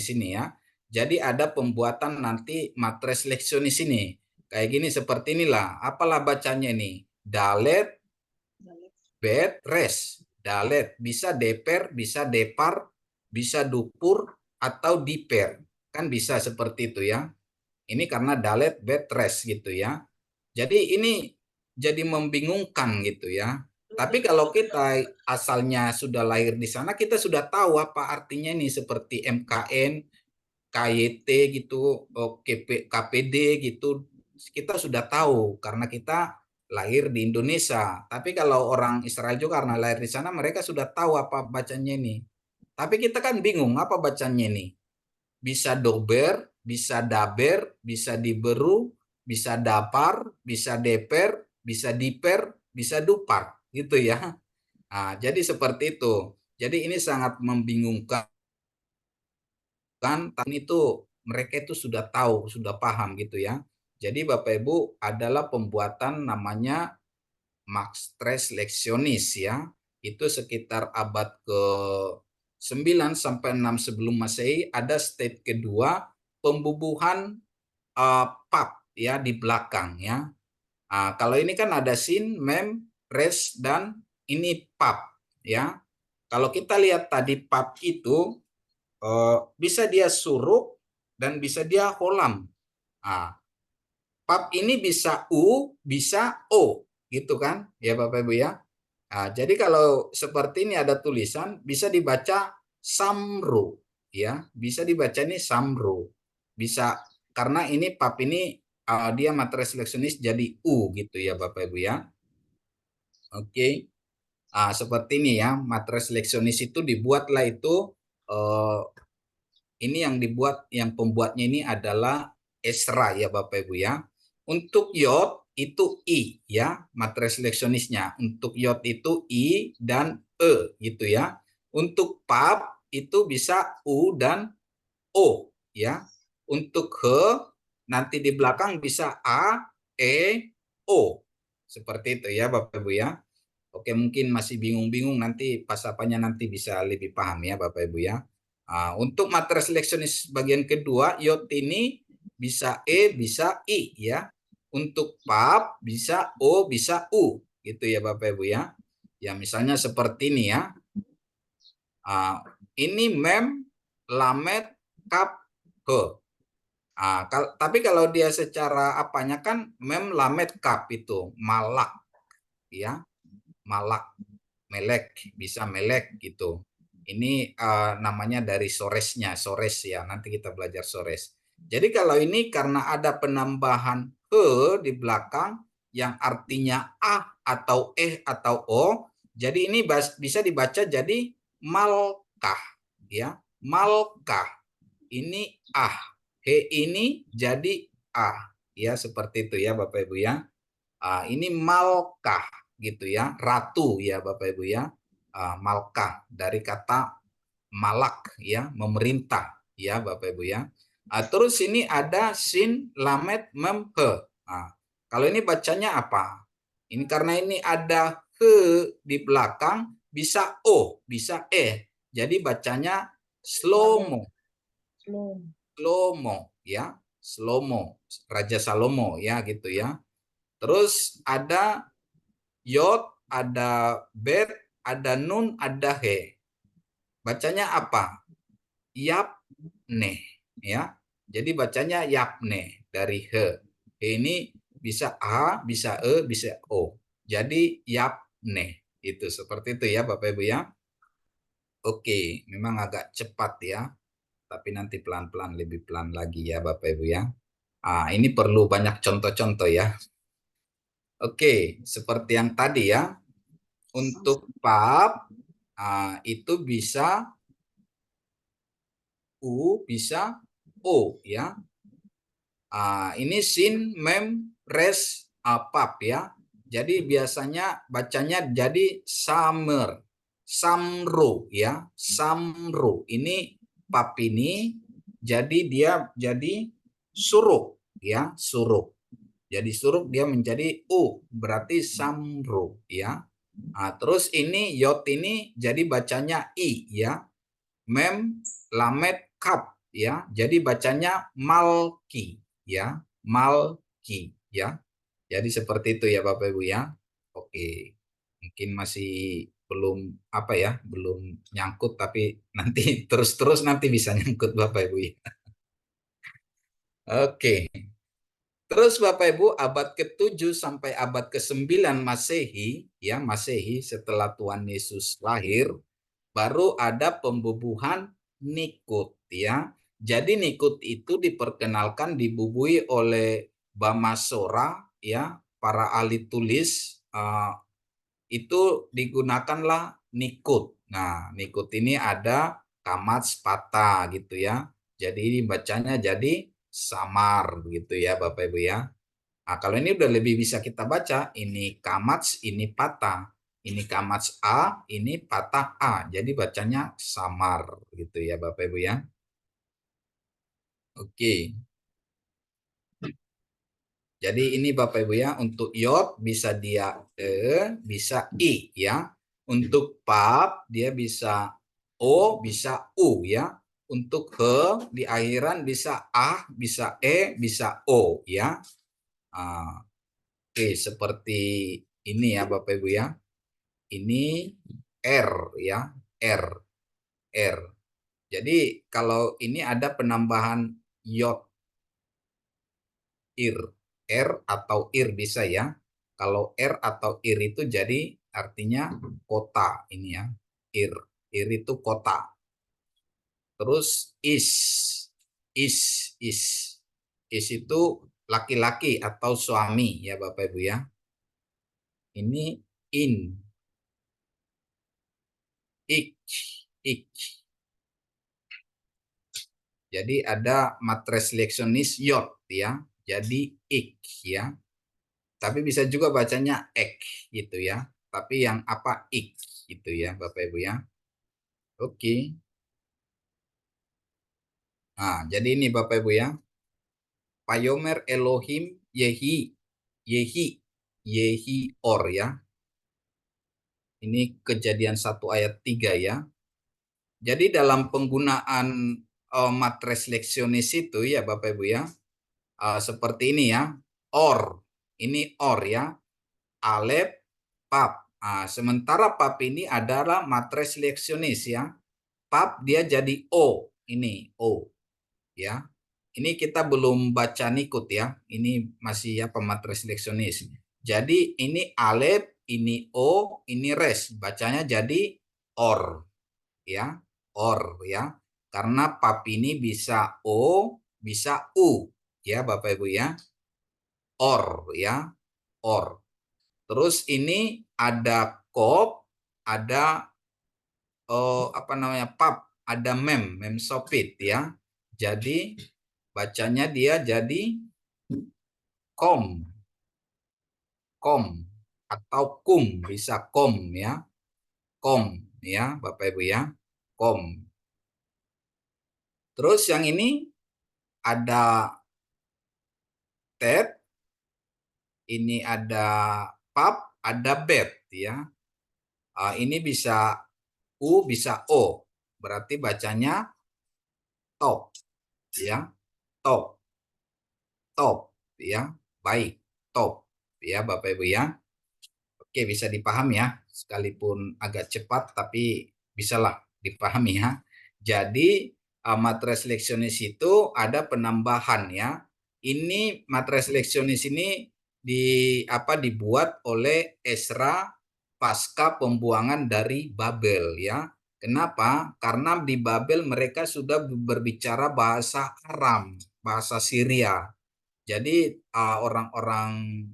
ini ya. Jadi ada pembuatan nanti matres leksionis ini. Kayak gini seperti inilah. Apalah bacanya ini? Dalet, bet, res. Dalet bisa deper, bisa depar, bisa dupur atau diper. Kan bisa seperti itu ya. Ini karena dalet, bet, res gitu ya. Jadi ini jadi membingungkan gitu ya. Tapi kalau kita asalnya sudah lahir di sana, kita sudah tahu apa artinya ini seperti MKN, KYT gitu, KPD gitu. Kita sudah tahu karena kita lahir di Indonesia. Tapi kalau orang Israel juga karena lahir di sana, mereka sudah tahu apa bacanya ini. Tapi kita kan bingung apa bacanya ini. Bisa dober, bisa daber, bisa diberu, bisa dapar, bisa deper, bisa diper, bisa dupar, gitu ya. Jadi seperti itu. Jadi ini sangat membingungkan. Tapi itu mereka itu sudah tahu, sudah paham gitu ya. Jadi Bapak Ibu adalah pembuatan namanya matres leksionis ya. Itu sekitar abad ke-9 sampai 6 sebelum Masehi ada step kedua pembubuhan pap ya di belakang ya. Kalau ini kan ada sin, mem, res dan ini pap ya. Kalau kita lihat tadi pap itu bisa dia suruk dan bisa dia holam. Pap ini bisa u, bisa o gitu kan ya Bapak Ibu ya. Jadi kalau seperti ini ada tulisan bisa dibaca samru ya, bisa dibaca ini samru. Bisa karena ini pap ini dia matres leksionis jadi u gitu ya Bapak Ibu ya. Oke. Seperti ini ya, matres leksionis itu dibuatlah itu ini yang dibuat, yang pembuatnya ini adalah Esra ya Bapak Ibu ya. Untuk yod itu i ya, matres leksionisnya. Untuk yod itu i dan e gitu ya. Untuk pap itu bisa u dan o ya. Untuk he nanti di belakang bisa a, e, o. Seperti itu ya Bapak Ibu ya. Oke, mungkin masih bingung-bingung, nanti pas apanya nanti bisa lebih paham ya Bapak Ibu ya. Untuk matres leksionis bagian kedua, yod ini bisa E, bisa I ya. Untuk pap bisa O, bisa U gitu ya Bapak Ibu ya. Ya misalnya seperti ini ya. Ini mem, lamet, kap, he. Tapi kalau dia secara apanya kan mem, lamet, kap itu malak ya. Malak, melek, bisa melek gitu. Ini namanya dari soresnya, sores ya. Nanti kita belajar sores. Jadi kalau ini karena ada penambahan he di belakang yang artinya a atau atau o, Jadi ini bisa dibaca jadi malkah, ya. Malkah. Ini he ini jadi ya, seperti itu ya Bapak Ibu ya. Ini malkah gitu ya, ratu ya Bapak Ibu ya. Malkah dari kata malak ya, memerintah ya Bapak Ibu ya. Terus ini ada sin lamet mem he. Kalau ini bacanya apa? Ini karena ini ada he di belakang, bisa o, bisa Jadi bacanya slomo. Slomo ya, Slomo, Raja Salomo ya gitu ya. Terus ada yod, ada bet, ada nun, ada he. Bacanya apa? Yapne ya. Jadi bacanya yapne dari he. He ini bisa a, bisa bisa o. Jadi yapne. Itu seperti itu ya Bapak Ibu ya. Oke, memang agak cepat ya. Tapi nanti pelan-pelan, lebih pelan lagi ya Bapak Ibu ya. Ini perlu banyak contoh-contoh ya. Oke, seperti yang tadi ya. Untuk pap itu bisa u, bisa o ya. Ini sin, mem, res, pap ya. Jadi biasanya bacanya jadi summer, samro ya, samro. Ini pap ini jadi dia jadi suruk ya, suruk. Jadi suruk dia menjadi u, berarti samro ya. Terus ini yot ini jadi bacanya i ya. Mem, lamet, kap ya. Jadi bacanya malki ya, malki ya. Jadi seperti itu ya Bapak Ibu ya. Oke. Mungkin masih belum apa ya, belum nyangkut, tapi nanti terus-terus nanti bisa nyangkut Bapak Ibu ya. Oke. Terus Bapak Ibu, abad ke-7 sampai abad ke-9 Masehi, ya Masehi setelah Tuhan Yesus lahir, baru ada pembubuhan Nikut ya. Jadi Nikut itu diperkenalkan dibubui oleh Bamasora ya, para ahli tulis itu digunakanlah Nikut. Nah, Nikut ini ada kamat sepata gitu ya. Jadi bacanya jadi samar gitu ya Bapak Ibu ya. Kalau ini udah lebih bisa kita baca, ini kamats, ini patah. Ini kamats A, ini patah A. Jadi bacanya samar gitu ya Bapak Ibu ya. Oke. Jadi ini Bapak Ibu ya, untuk yod bisa dia bisa i ya. Untuk pap dia bisa o, bisa u ya. Untuk he di akhiran bisa a, bisa bisa o ya. Oke, seperti ini ya Bapak Ibu ya. Ini R ya, R. Jadi kalau ini ada penambahan yod ir, R atau ir bisa ya. Kalau R atau ir itu jadi artinya kota ini ya. Ir itu kota. Terus is itu laki-laki atau suami ya Bapak Ibu ya. Ini in, ik. Jadi ada matres leksionis yod ya. Jadi ik ya. Tapi bisa juga bacanya ek gitu ya. Tapi yang apa ik gitu ya Bapak Ibu ya. Oke. Nah, jadi ini Bapak Ibu ya. Payomer Elohim Yehi or ya. Ini Kejadian 1 ayat 3 ya. Jadi dalam penggunaan matres leksionis itu ya Bapak Ibu ya. Seperti ini ya. Or. Ini or ya. Alep, pap. Sementara pap ini adalah matres leksionis ya. Pap dia jadi o. Ini o. Ya. Ini kita belum baca Nikut ya. Ini masih ya pematres leksionis. Jadi ini alep, ini o, ini res. Bacanya jadi or. Ya. Or ya. Karena pap ini bisa o, bisa u. Ya Bapak Ibu ya. Or ya. Or. Terus ini ada kop, ada apa namanya pap, ada mem sopit ya. Jadi bacanya dia jadi kom atau kum, bisa kom ya. Kom ya Bapak Ibu ya. Kom. Terus yang ini ada tet, ini ada pap, ada bet ya. Ini bisa u, bisa o. Berarti bacanya top ya. Top. Top ya. Baik, top ya Bapak Ibu ya. Oke, bisa dipahami ya. Sekalipun agak cepat tapi bisalah dipahami ya. Jadi matres leksionis itu ada penambahan ya. Ini matres leksionis ini dibuat oleh Ezra pasca pembuangan dari Babel ya. Kenapa? Karena di Babel mereka sudah berbicara bahasa Aram, bahasa Syria. Jadi orang-orang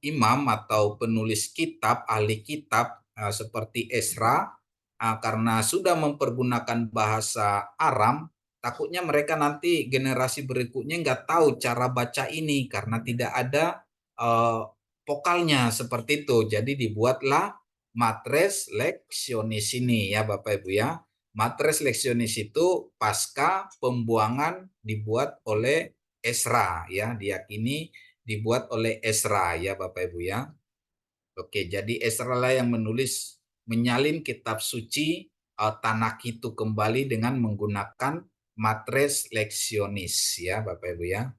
imam atau penulis kitab, ahli kitab seperti Ezra, karena sudah mempergunakan bahasa Aram, takutnya mereka nanti generasi berikutnya nggak tahu cara baca ini karena tidak ada vokalnya seperti itu. Jadi dibuatlah matres leksionis ini ya Bapak Ibu ya. Matres leksionis itu pasca pembuangan dibuat oleh Ezra ya, diyakini dibuat oleh Ezra ya Bapak Ibu ya. Oke, jadi Ezra lah yang menulis, menyalin kitab suci Tanakh itu kembali dengan menggunakan matres leksionis ya Bapak Ibu ya.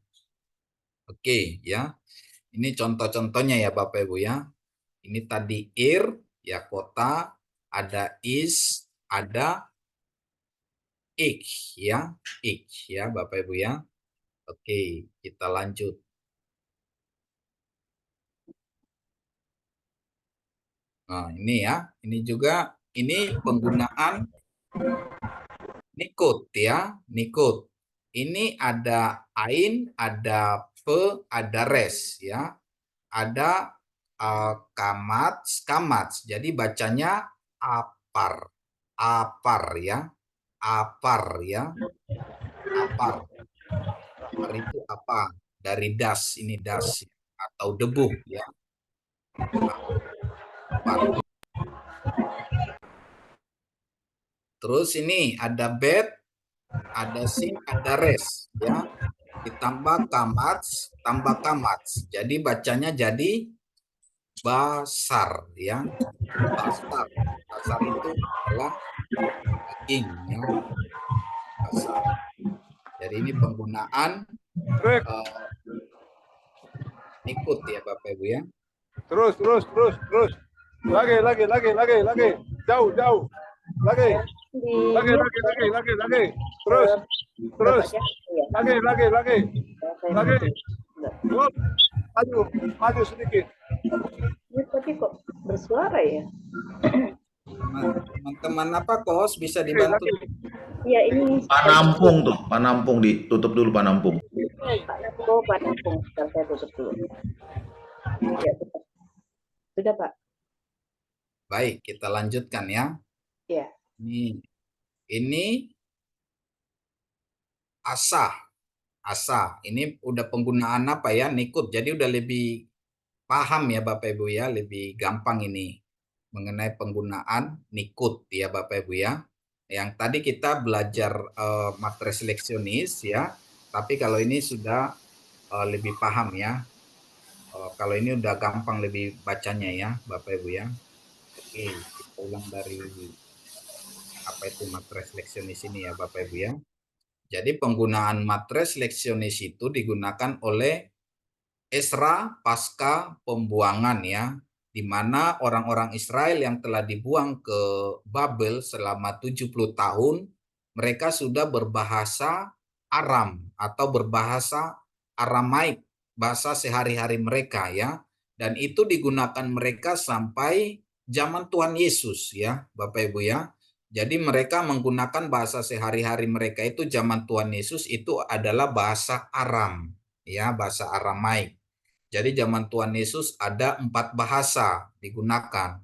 Oke ya, ini contoh-contohnya ya Bapak Ibu ya. Ini tadi ya kota, ada ada ik ya Bapak Ibu ya. Oke, kita lanjut. Nah, ini ya, ini juga ini penggunaan nikut ya, nikut. Ini ada ain, ada pe, ada res ya. Ada kamats. Jadi bacanya apar. Apar ya. Apar ya. Apar. Apar itu apa? Dari das, ini das atau debu ya. Apar. Terus ini ada bet, ada sin, ada res ya. Ditambah kamats, tambah kamats. Jadi bacanya jadi basar ya. Basar. Basar itu adalah daging ya. Basar. Jadi ini penggunaan ikut ya Bapak Ibu ya. Terus. Lagi. Jauh. Lagi. Terus. Lagi. Maju sedikit. Ini tapi kok bersuara ya? Teman-teman apa kos bisa dibantu? Iya ini. Panampung ditutup dulu Panampung. Panampung. Saya tutup dulu. Ya, sudah Pak. Baik, kita lanjutkan ya. Ya. Ini asa. Ini udah penggunaan apa ya? Nikut. Jadi udah lebih paham ya Bapak Ibu ya, lebih gampang ini mengenai penggunaan nikut ya Bapak Ibu ya. Yang tadi kita belajar matres leksionis ya, tapi kalau ini sudah lebih paham ya. Kalau ini udah gampang lebih bacanya ya Bapak Ibu ya. Oke, kita ulang dari apa itu matres leksionis ini ya Bapak Ibu ya. Jadi penggunaan matres leksionis itu digunakan oleh Ezra pasca pembuangan ya, di mana orang-orang Israel yang telah dibuang ke Babel selama 70 tahun, mereka sudah berbahasa Aram atau berbahasa Aramaik, bahasa sehari-hari mereka ya. Dan itu digunakan mereka sampai zaman Tuhan Yesus ya, Bapak Ibu ya. Jadi mereka menggunakan bahasa sehari-hari mereka itu zaman Tuhan Yesus itu adalah bahasa Aram ya, bahasa Aramaik. Jadi zaman Tuhan Yesus ada 4 bahasa digunakan.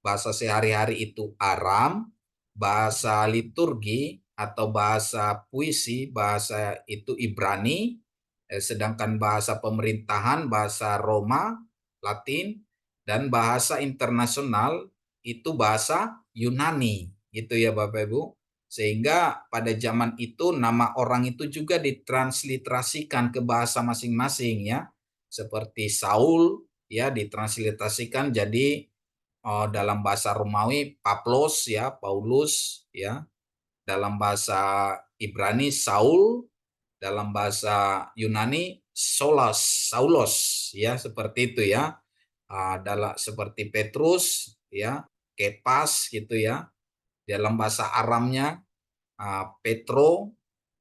bahasa sehari-hari itu Aram, bahasa liturgi atau bahasa puisi, bahasa itu Ibrani, sedangkan bahasa pemerintahan, bahasa Roma, Latin, dan bahasa internasional itu bahasa Yunani, gitu ya Bapak Ibu. Sehingga pada zaman itu nama orang itu juga ditransliterasikan ke bahasa masing-masing ya. Seperti Saul ya ditransliterasikan jadi dalam bahasa Romawi Pavlos ya, Paulus ya. Dalam bahasa Ibrani Saul, dalam bahasa Yunani Saulos ya, seperti itu ya. Dalam seperti Petrus ya, Kepas gitu ya. Dalam bahasa Aramnya Petro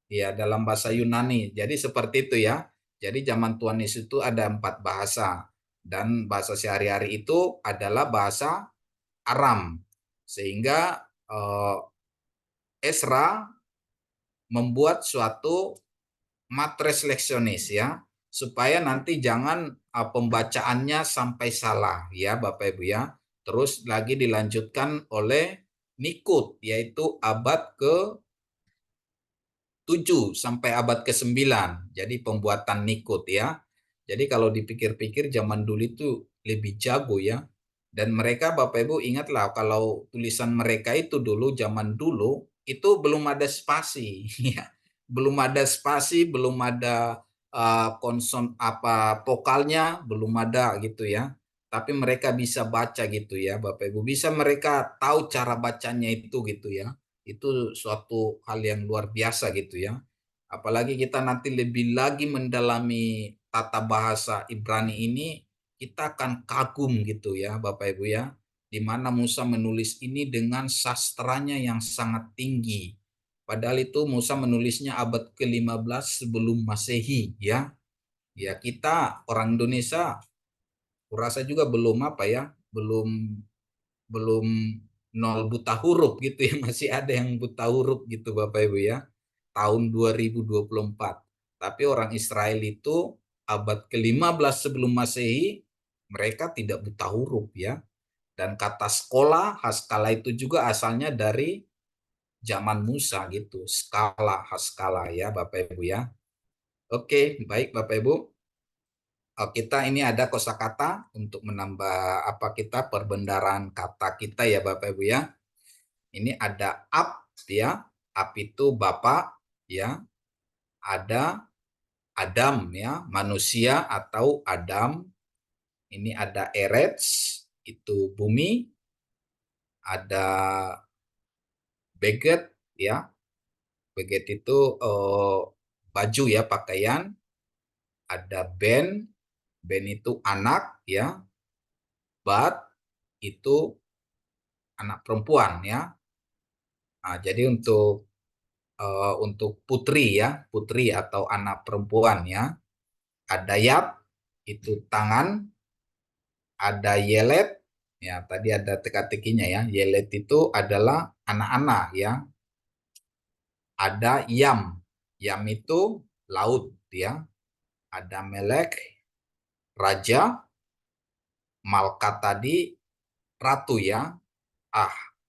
ya, dalam bahasa Yunani. Jadi seperti itu ya. Jadi zaman Tuhan Yesus itu ada 4 bahasa dan bahasa sehari-hari itu adalah bahasa Aram. Sehingga Ezra membuat suatu matres leksionis ya, supaya nanti jangan pembacaannya sampai salah ya Bapak Ibu ya. Terus lagi dilanjutkan oleh Nikut, yaitu abad ke-7 sampai abad ke-9. Jadi pembuatan Nikut ya. Jadi kalau dipikir-pikir zaman dulu itu lebih jago ya. Dan mereka Bapak Ibu ingatlah kalau tulisan mereka itu dulu zaman dulu itu belum ada spasi ya. Belum ada spasi, belum ada konson vokalnya belum ada gitu ya. Tapi mereka bisa baca gitu ya Bapak Ibu. Bisa mereka tahu cara bacanya itu gitu ya. Itu suatu hal yang luar biasa gitu ya. Apalagi kita nanti lebih lagi mendalami tata bahasa Ibrani ini, kita akan kagum gitu ya Bapak Ibu ya. Di mana Musa menulis ini dengan sastranya yang sangat tinggi. Padahal itu Musa menulisnya abad ke-15 sebelum Masehi ya. Ya kita orang Indonesia kurasa juga belum belum nol buta huruf gitu ya, masih ada yang buta huruf gitu Bapak Ibu ya. Tahun 2024. Tapi orang Israel itu abad ke-15 sebelum Masehi mereka tidak buta huruf ya. Dan kata sekolah, haskala itu juga asalnya dari zaman Musa gitu. Skala, haskala ya Bapak Ibu ya. Oke, baik Bapak Ibu. Kita ini ada kosakata untuk menambah kita perbendaharaan kata kita ya Bapak Ibu ya. Ini ada ab ya. Ab itu bapak ya. Ada Adam ya, manusia atau Adam. Ini ada Eretz itu bumi. Ada Beget ya. Beget itu baju ya, pakaian. Ada Ben itu anak ya. Bat itu anak perempuan ya. Nah, jadi untuk putri ya, putri atau anak perempuan ya. Ada Yap itu tangan. Ada Yelet ya, tadi ada teka-tekinya ya. Yelet itu adalah anak-anak ya. Ada Yam. Yam itu laut ya. Ada Melek raja. Malkat tadi ratu ya.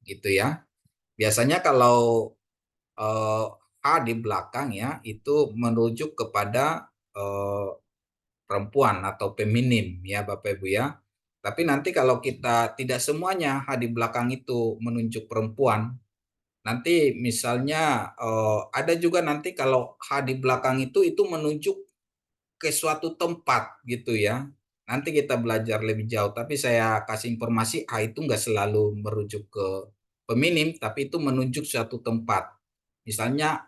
Gitu ya. Biasanya kalau H di belakang ya itu merujuk kepada perempuan atau feminim ya Bapak Ibu ya. Tapi nanti kalau kita tidak semuanya H di belakang itu menunjuk perempuan. Nanti misalnya ada juga nanti kalau H di belakang itu menunjuk ke suatu tempat gitu ya. Nanti kita belajar lebih jauh. Tapi saya kasih informasi H itu nggak selalu merujuk ke feminim, tapi itu menunjuk suatu tempat. Misalnya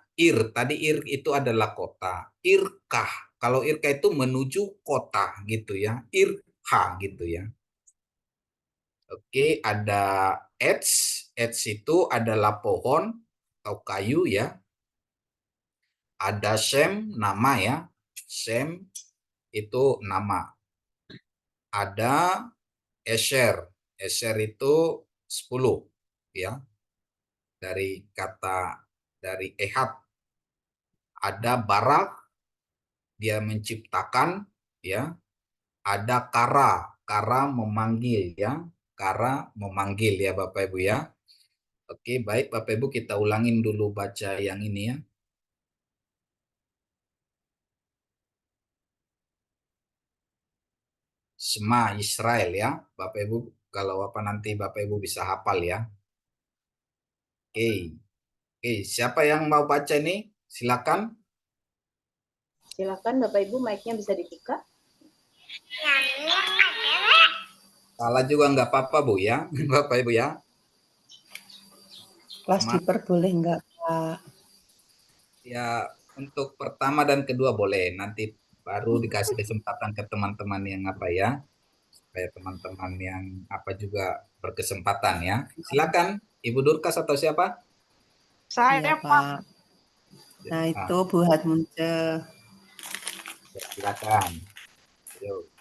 tadi itu adalah kota. Irkah, kalau Irkah itu menuju kota gitu ya. Irha gitu ya. Oke, ada Eds itu adalah pohon atau kayu ya. Ada Shem, nama ya. Shem itu nama. Ada Esher itu 10 ya. Dari Ehad. Ada Barak, dia menciptakan ya. Ada Kara memanggil ya. kara memanggil ya Bapak Ibu ya. Oke, baik Bapak Ibu, kita ulangin dulu baca yang ini ya. Shema Israel ya, Bapak Ibu. Kalau apa nanti Bapak Ibu bisa hafal ya. Oke, siapa yang mau baca ini? Silakan. Silakan Bapak Ibu, mic-nya bisa dibuka. Salah juga nggak apa-apa Bu ya, Bapak Ibu ya. Kelas diper boleh nggak Pak? Ya, untuk pertama dan kedua boleh. Nanti baru dikasih kesempatan ke teman-teman yang apa ya. Supaya teman-teman yang apa juga berkesempatan ya. Silakan Ibu Durkas atau siapa? Iya Pak. Nah itu Bu Hatmunce. Silakan. Yuk.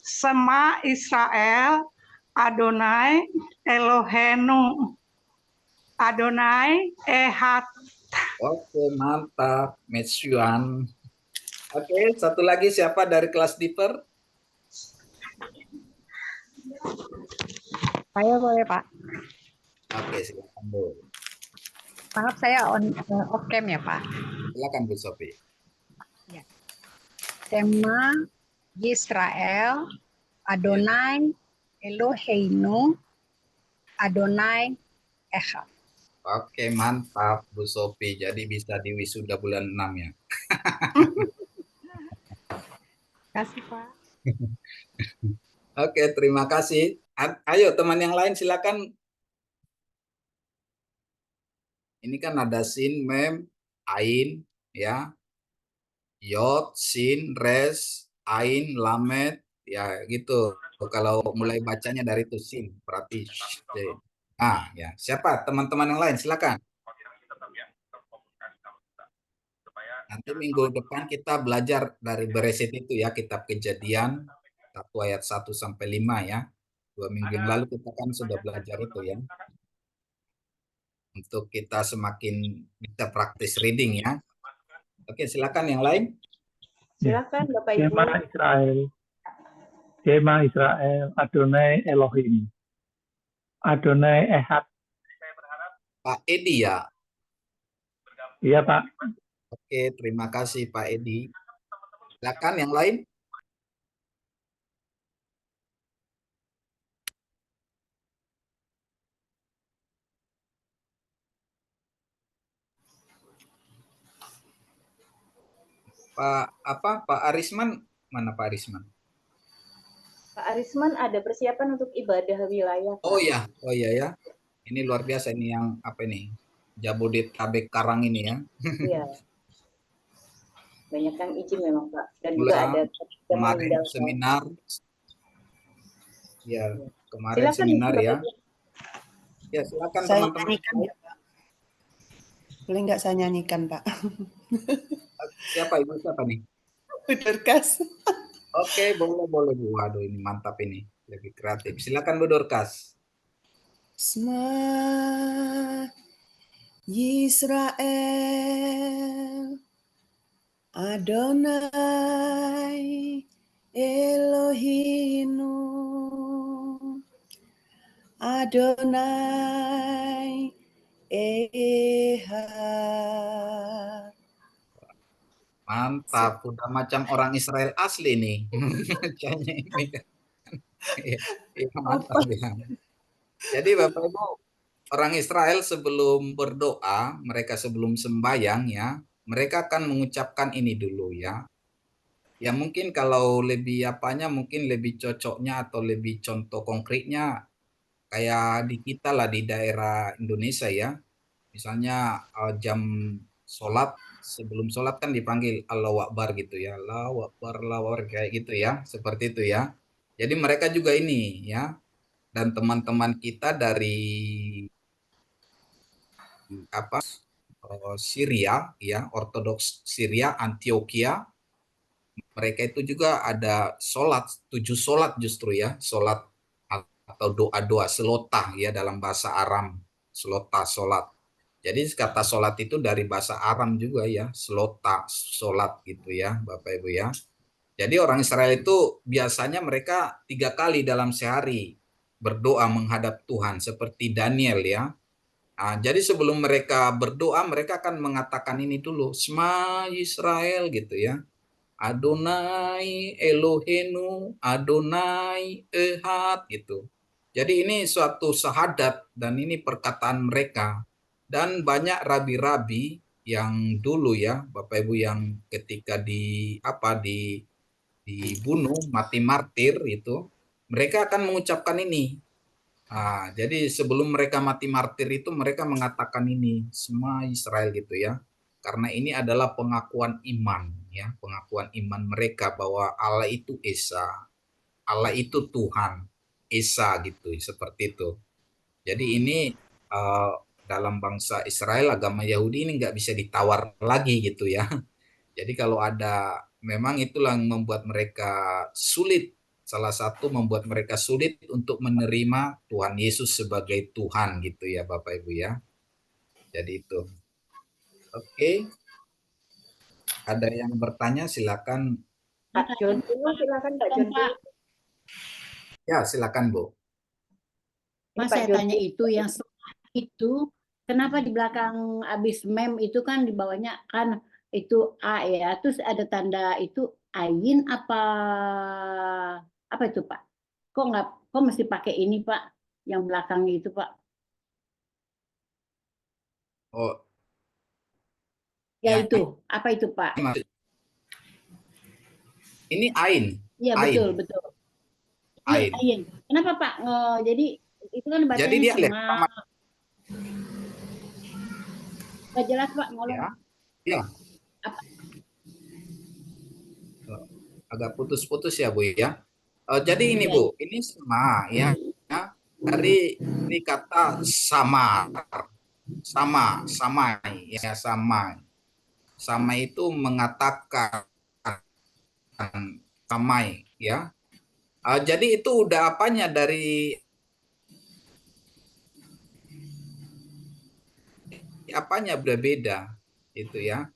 Shema Israel, Adonai Elohenu, Adonai Ehad. Oke, mantap. Metsyuan. Oke, satu lagi siapa dari kelas Diper? Saya boleh, Pak. Oke, silakan Bu. Maaf, saya off cam ya, Pak. Silakan Bu Sofi. Ya. Shema Yisrael, Adonai Eloheinu, Adonai Echad. Oke, mantap Bu Sofi. Jadi bisa di wisuda bulan 6 ya. Kasih, Pak. Oke, terima kasih. Ayo teman yang lain silakan. Ini kan ada sin, mem, ain, ya. Yod, sin, res, ain, lamet, ya gitu. Kalau mulai bacanya dari itu sin, berarti nah, ya. Siapa teman-teman yang lain? Silakan. Nanti minggu depan kita belajar dari Beresit itu ya, kitab Kejadian 1 ayat 1 sampai 5 ya. 2 minggu yang lalu kita kan sudah belajar itu ya. Untuk kita semakin bisa praktis reading ya. Oke, silakan yang lain. Silakan Bapak Ibu. Shema Israel, Adonai Elohim, Adonai Ehad. Pak Edi ya. Iya Pak. Oke, terima kasih Pak Edi. Silakan yang lain. Pak Arisman, mana Pak Arisman? Pak Arisman ada persiapan untuk ibadah wilayah. Pak. Oh iya ya. Ini luar biasa ini yang apa ini? Jabodetabek Karang ini ya. Iya. Banyak yang izin memang Pak. Dan Mulai juga ada kemarin seminar. Ya, kemarin silakan, seminar Bapak ya. Ibu. Ya, silakan Saya teman-teman. nyanyikan ya Pak. Boleh nggak saya nyanyikan Pak? Siapa Ibu siapa nih? Bu Dorkas. Oke, boleh Bu. Waduh, ini mantap ini. Lebih kreatif. Silakan Bu Dorkas. Shema Yisrael, Adonai Eloheinu, Adonai Ehad. Mantap, udah macam orang Israel asli nih. Kayaknya ini. Ya, mantap ya. Jadi Bapak Ibu, orang Israel sebelum berdoa, mereka sebelum sembahyang ya, mereka akan mengucapkan ini dulu ya. Ya mungkin kalau lebih apanya, mungkin lebih cocoknya atau lebih contoh konkretnya kayak di kita lah di daerah Indonesia ya. Misalnya jam sholat, sebelum sholat kan dipanggil Allahu Akbar gitu ya. Allahu Akbar, Allahu Akbar kayak gitu ya. Seperti itu ya. Jadi mereka juga ini ya. Dan teman-teman kita dari Syria ya, Ortodoks Syria, Antioquia, mereka itu juga ada sholat, 7 sholat justru ya, sholat atau doa-doa selotah ya dalam bahasa Aram, selotah sholat. Jadi kata sholat itu dari bahasa Aram juga ya, selotah sholat gitu ya Bapak Ibu ya. Jadi orang Israel itu biasanya mereka 3 kali dalam sehari berdoa menghadap Tuhan seperti Daniel ya. Jadi sebelum mereka berdoa, mereka akan mengatakan ini dulu, Shema Israel gitu ya. Adonai Elohenu, Adonai Ehad gitu. Jadi ini suatu syahadat dan ini perkataan mereka. Dan banyak rabi-rabi yang dulu ya, Bapak Ibu yang ketika dibunuh mati martir itu, mereka akan mengucapkan ini. Jadi sebelum mereka mati martir itu mereka mengatakan ini semua Israel gitu ya. Karena ini adalah pengakuan iman ya, pengakuan iman mereka bahwa Allah itu Esa, Allah itu Tuhan, Esa gitu, seperti itu. Jadi ini dalam bangsa Israel, agama Yahudi ini nggak bisa ditawar lagi gitu ya. Jadi kalau ada, memang itulah yang membuat mereka sulit. Salah satu membuat mereka sulit untuk menerima Tuhan Yesus sebagai Tuhan gitu ya Bapak Ibu ya. Jadi itu. Oke. Ada yang bertanya silakan. Pak John dulu, silakan Pak John dulu. Ya silakan Bu. Mas saya tanya itu yang itu kenapa di belakang habis mem itu kan di bawahnya kan itu A ya, terus ada tanda itu ain apa itu Pak? Kok mesti pakai ini Pak, yang belakangnya itu Pak? Oh. Ya itu, apa itu Pak? Ini ain. Iya betul betul. Ain. Ain. Kenapa Pak? Jadi itu kan bacanya jadi dia sama. Nggak jelas Pak, ngomong. Ya. Apa? Agak putus-putus ya Bu ya. Jadi ini Bu, ini sama ya. Dari ini kata sama ya, sama itu mengatakan samai ya. Jadi itu udah apanya dari apanya berbeda itu ya.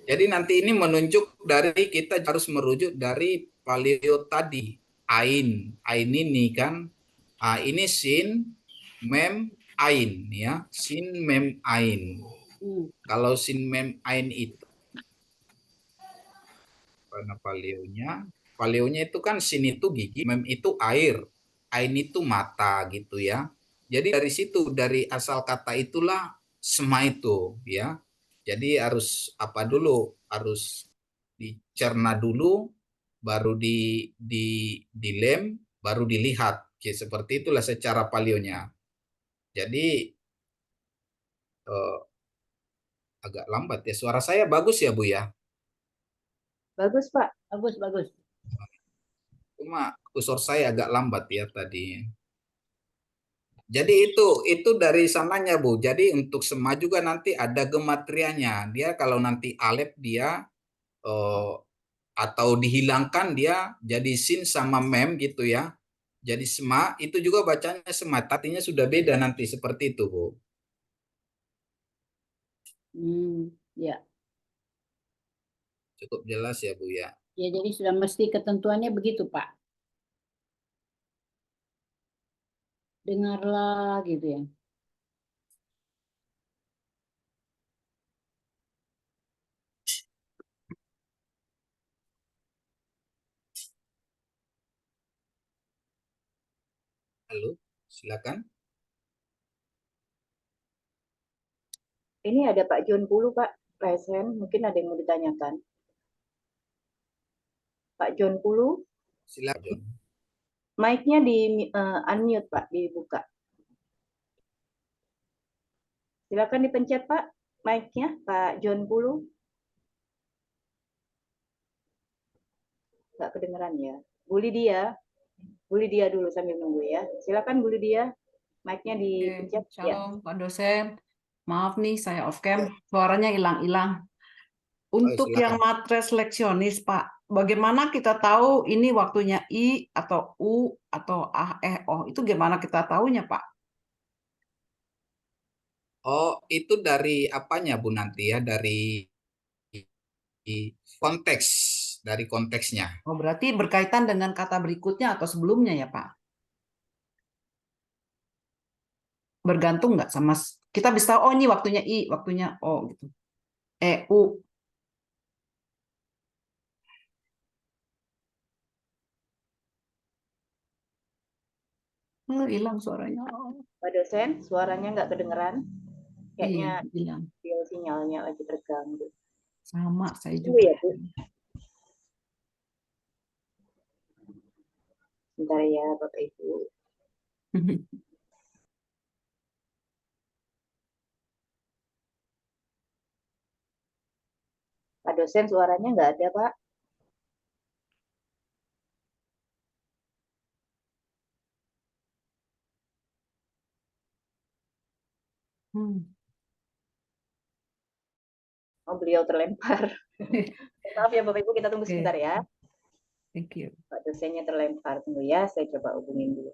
Jadi nanti ini menunjuk dari kita harus merujuk dari paleo tadi, ain ini kan, ini sin mem ain ya, sin mem ain. Kalau sin mem ain itu karena paleonya itu kan sin itu gigi, mem itu air, ain itu mata gitu ya. Jadi dari situ, dari asal kata itulah sema itu ya. Jadi harus apa dulu? Harus dicerna dulu, baru dilem, baru dilihat. Oke, seperti itulah secara paleonya. Jadi agak lambat ya. Suara saya bagus ya Bu ya? Bagus Pak. Bagus. Cuma kursor saya agak lambat ya tadi. Jadi itu dari sananya Bu. Jadi untuk sema juga nanti ada gematrianya. Dia kalau nanti alef dia atau dihilangkan dia jadi sin sama mem gitu ya. Jadi sema itu juga bacanya sema, artinya sudah beda nanti seperti itu Bu. Ya. Cukup jelas ya Bu ya. Ya jadi sudah mesti ketentuannya begitu Pak. Dengarlah gitu ya. Halo, silakan. Ini ada Pak John Pulu Pak, Resen, mungkin ada yang mau ditanyakan. Pak John Pulu. Silakan John. Mic-nya di unmute Pak, dibuka. Silakan dipencet Pak, mic-nya Pak John Pulu. Nggak kedengeran ya. Bu Lydia dulu sambil nunggu ya. Silakan Bu Lydia, mic-nya dipencet. Shalom Pak dosen. Maaf nih saya off cam, suaranya hilang-hilang. Untuk yang matres leksionis Pak, bagaimana kita tahu ini waktunya I atau U atau O? Itu gimana kita tahunya Pak? Oh, itu dari apanya Bu nanti ya, dari konteks, dari konteksnya. Oh, berarti berkaitan dengan kata berikutnya atau sebelumnya ya Pak? bergantung nggak sama kita bisa tahu, oh ini waktunya I, waktunya O gitu. U. Hilang suaranya. Pak dosen, suaranya nggak kedengeran. Kayaknya hilang. Sinyalnya lagi terganggu. Sama, saya Tunggu juga. ya, Bu. Bentar ya, Bapak Ibu. Pak dosen, suaranya nggak ada, Pak. Oh, beliau terlempar. Maaf ya Bapak Ibu, kita tunggu sebentar ya. Thank you. Pak dosennya terlempar. Tunggu ya, saya coba hubungin dulu.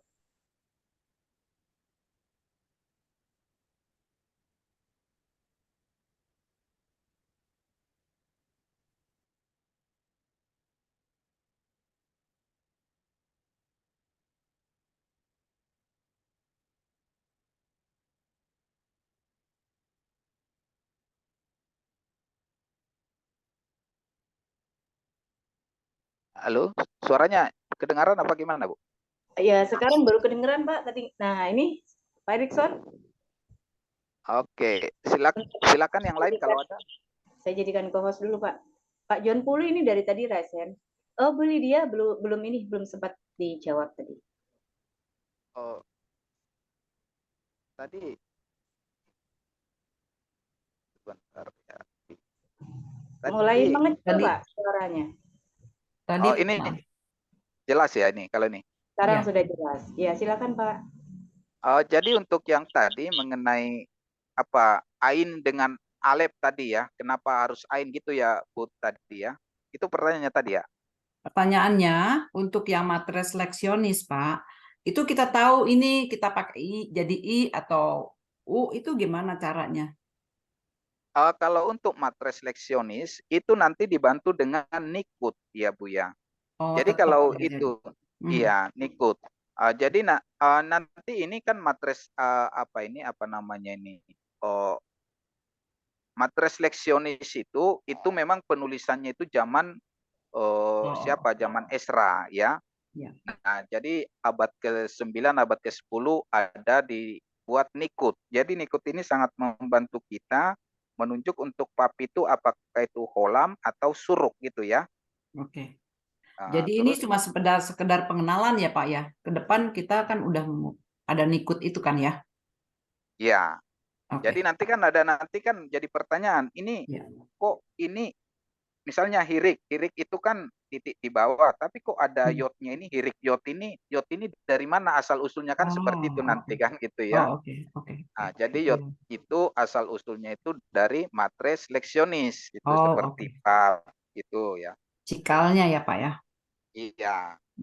Halo, suaranya kedengaran apa gimana, Bu? Ya, sekarang baru kedengeran, Pak. Tadi. Nah, ini Pak Erikson. Oke, silakan yang lain kalau ada. Saya jadikan co-host dulu, Pak. Pak John Pulu ini dari tadi resen. Oh, beli dia belum sempat dijawab tadi. Oh. Tadi sebentar ya. Mulai mengecil, Pak, suaranya. Tadi, oh, ini jelas ya ini kalau ini. Sekarang sudah jelas. Ya, silakan, Pak. Jadi untuk yang tadi mengenai apa ain dengan alef tadi ya, kenapa harus ain gitu ya, Bu tadi ya? Itu pertanyaannya tadi ya. Pertanyaannya untuk yang matriks leksionis, Pak, itu kita tahu ini kita pakai I jadi I atau U, itu gimana caranya? Kalau untuk matriks leksionis itu nanti dibantu dengan nikut ya Bu ya. Oh, jadi kalau itu iya nikut. Jadi nanti ini kan matriks apa namanya ini? Matriks leksionis itu memang penulisannya itu zaman siapa? Zaman Esra ya. Nah, jadi abad ke-9, abad ke-10 ada dibuat nikut. Jadi nikut ini sangat membantu kita menunjuk untuk bab itu apakah itu holam atau suruk gitu ya. Oke. Jadi ini cuma sekedar pengenalan ya Pak ya. Ke depan kita kan udah ada nikut itu kan ya. Iya. Jadi nanti kan jadi pertanyaan, ini kok ini misalnya hirik itu kan titik di bawah, tapi kok ada yotnya ini hirik yot ini dari mana asal usulnya kan seperti itu nanti kan gitu ya. Nah, jadi yot itu asal usulnya itu dari matriks leksionis itu seperti bab gitu ya. Cikalnya ya Pak ya. Iya.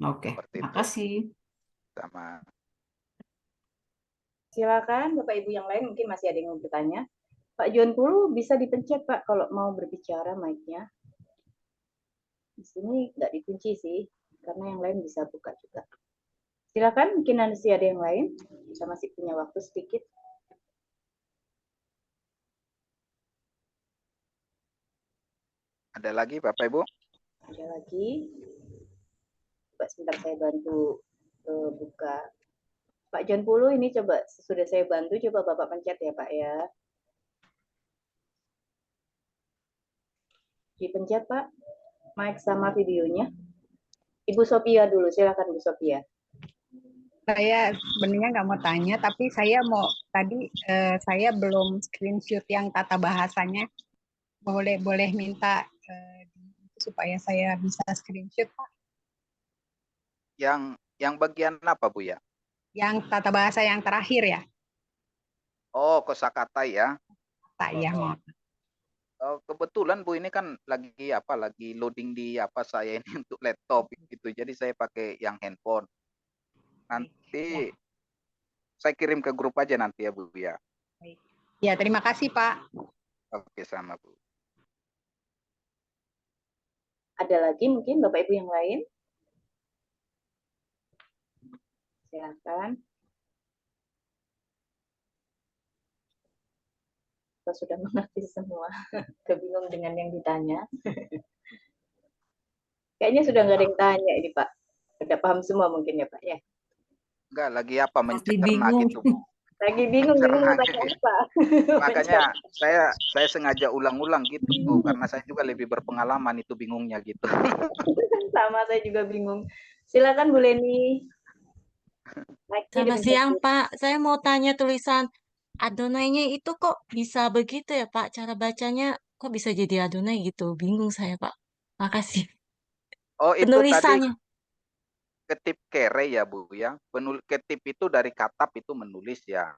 Oke. Makasih. Sama. Silakan Bapak Ibu yang lain, mungkin masih ada yang mau bertanya. Pak John Pulu bisa dipencet Pak kalau mau berbicara mic-nya. Di sini nggak dikunci sih, karena yang lain bisa buka juga. Silakan, mungkin masih ada yang lain. Kita masih punya waktu sedikit. Ada lagi Bapak Ibu? Ada lagi. Coba sebentar saya bantu buka. Pak John Pulu ini coba sudah saya bantu, coba Bapak pencet ya Pak ya. Dipencet Pak, mic sama videonya. Ibu Sophia dulu, silakan Bu Sophia. Saya sebenarnya nggak mau tanya, tapi saya mau tadi saya belum screenshot yang tata bahasanya. Boleh minta supaya saya bisa screenshot Pak. Yang bagian apa Bu ya? Yang tata bahasa yang terakhir ya. Oh, kosakata ya. Tak ya. Kebetulan Bu ini kan lagi loading di saya ini untuk laptop gitu. Jadi saya pakai yang handphone. Nanti saya kirim ke grup aja nanti ya Bu ya. Ya, terima kasih Pak. Oke, sama Bu. Ada lagi mungkin Bapak Ibu yang lain? Silakan. Kita sudah mengerti semua. Kebingung dengan yang ditanya. Kayaknya sudah nggak ada yang tanya ini Pak. Sudah paham semua mungkin ya Pak ya. Enggak, lagi apa mencerna bingung. gitu, Bu. Lagi bingung Mencerna mau tanya gitu. apa. Makanya saya sengaja ulang-ulang gitu karena saya juga lebih berpengalaman itu bingungnya gitu. Sama saya juga bingung. Silakan Bu Leni. Selamat siang, Pak. Saya mau tanya tulisan Adonai-nya itu kok bisa begitu ya, Pak? Cara bacanya kok bisa jadi Adonai gitu? Bingung saya, Pak. Makasih. Oh, itu tadi Penulisannya. ketip kere ya, Bu ya. Ketip itu dari katap itu menulis ya.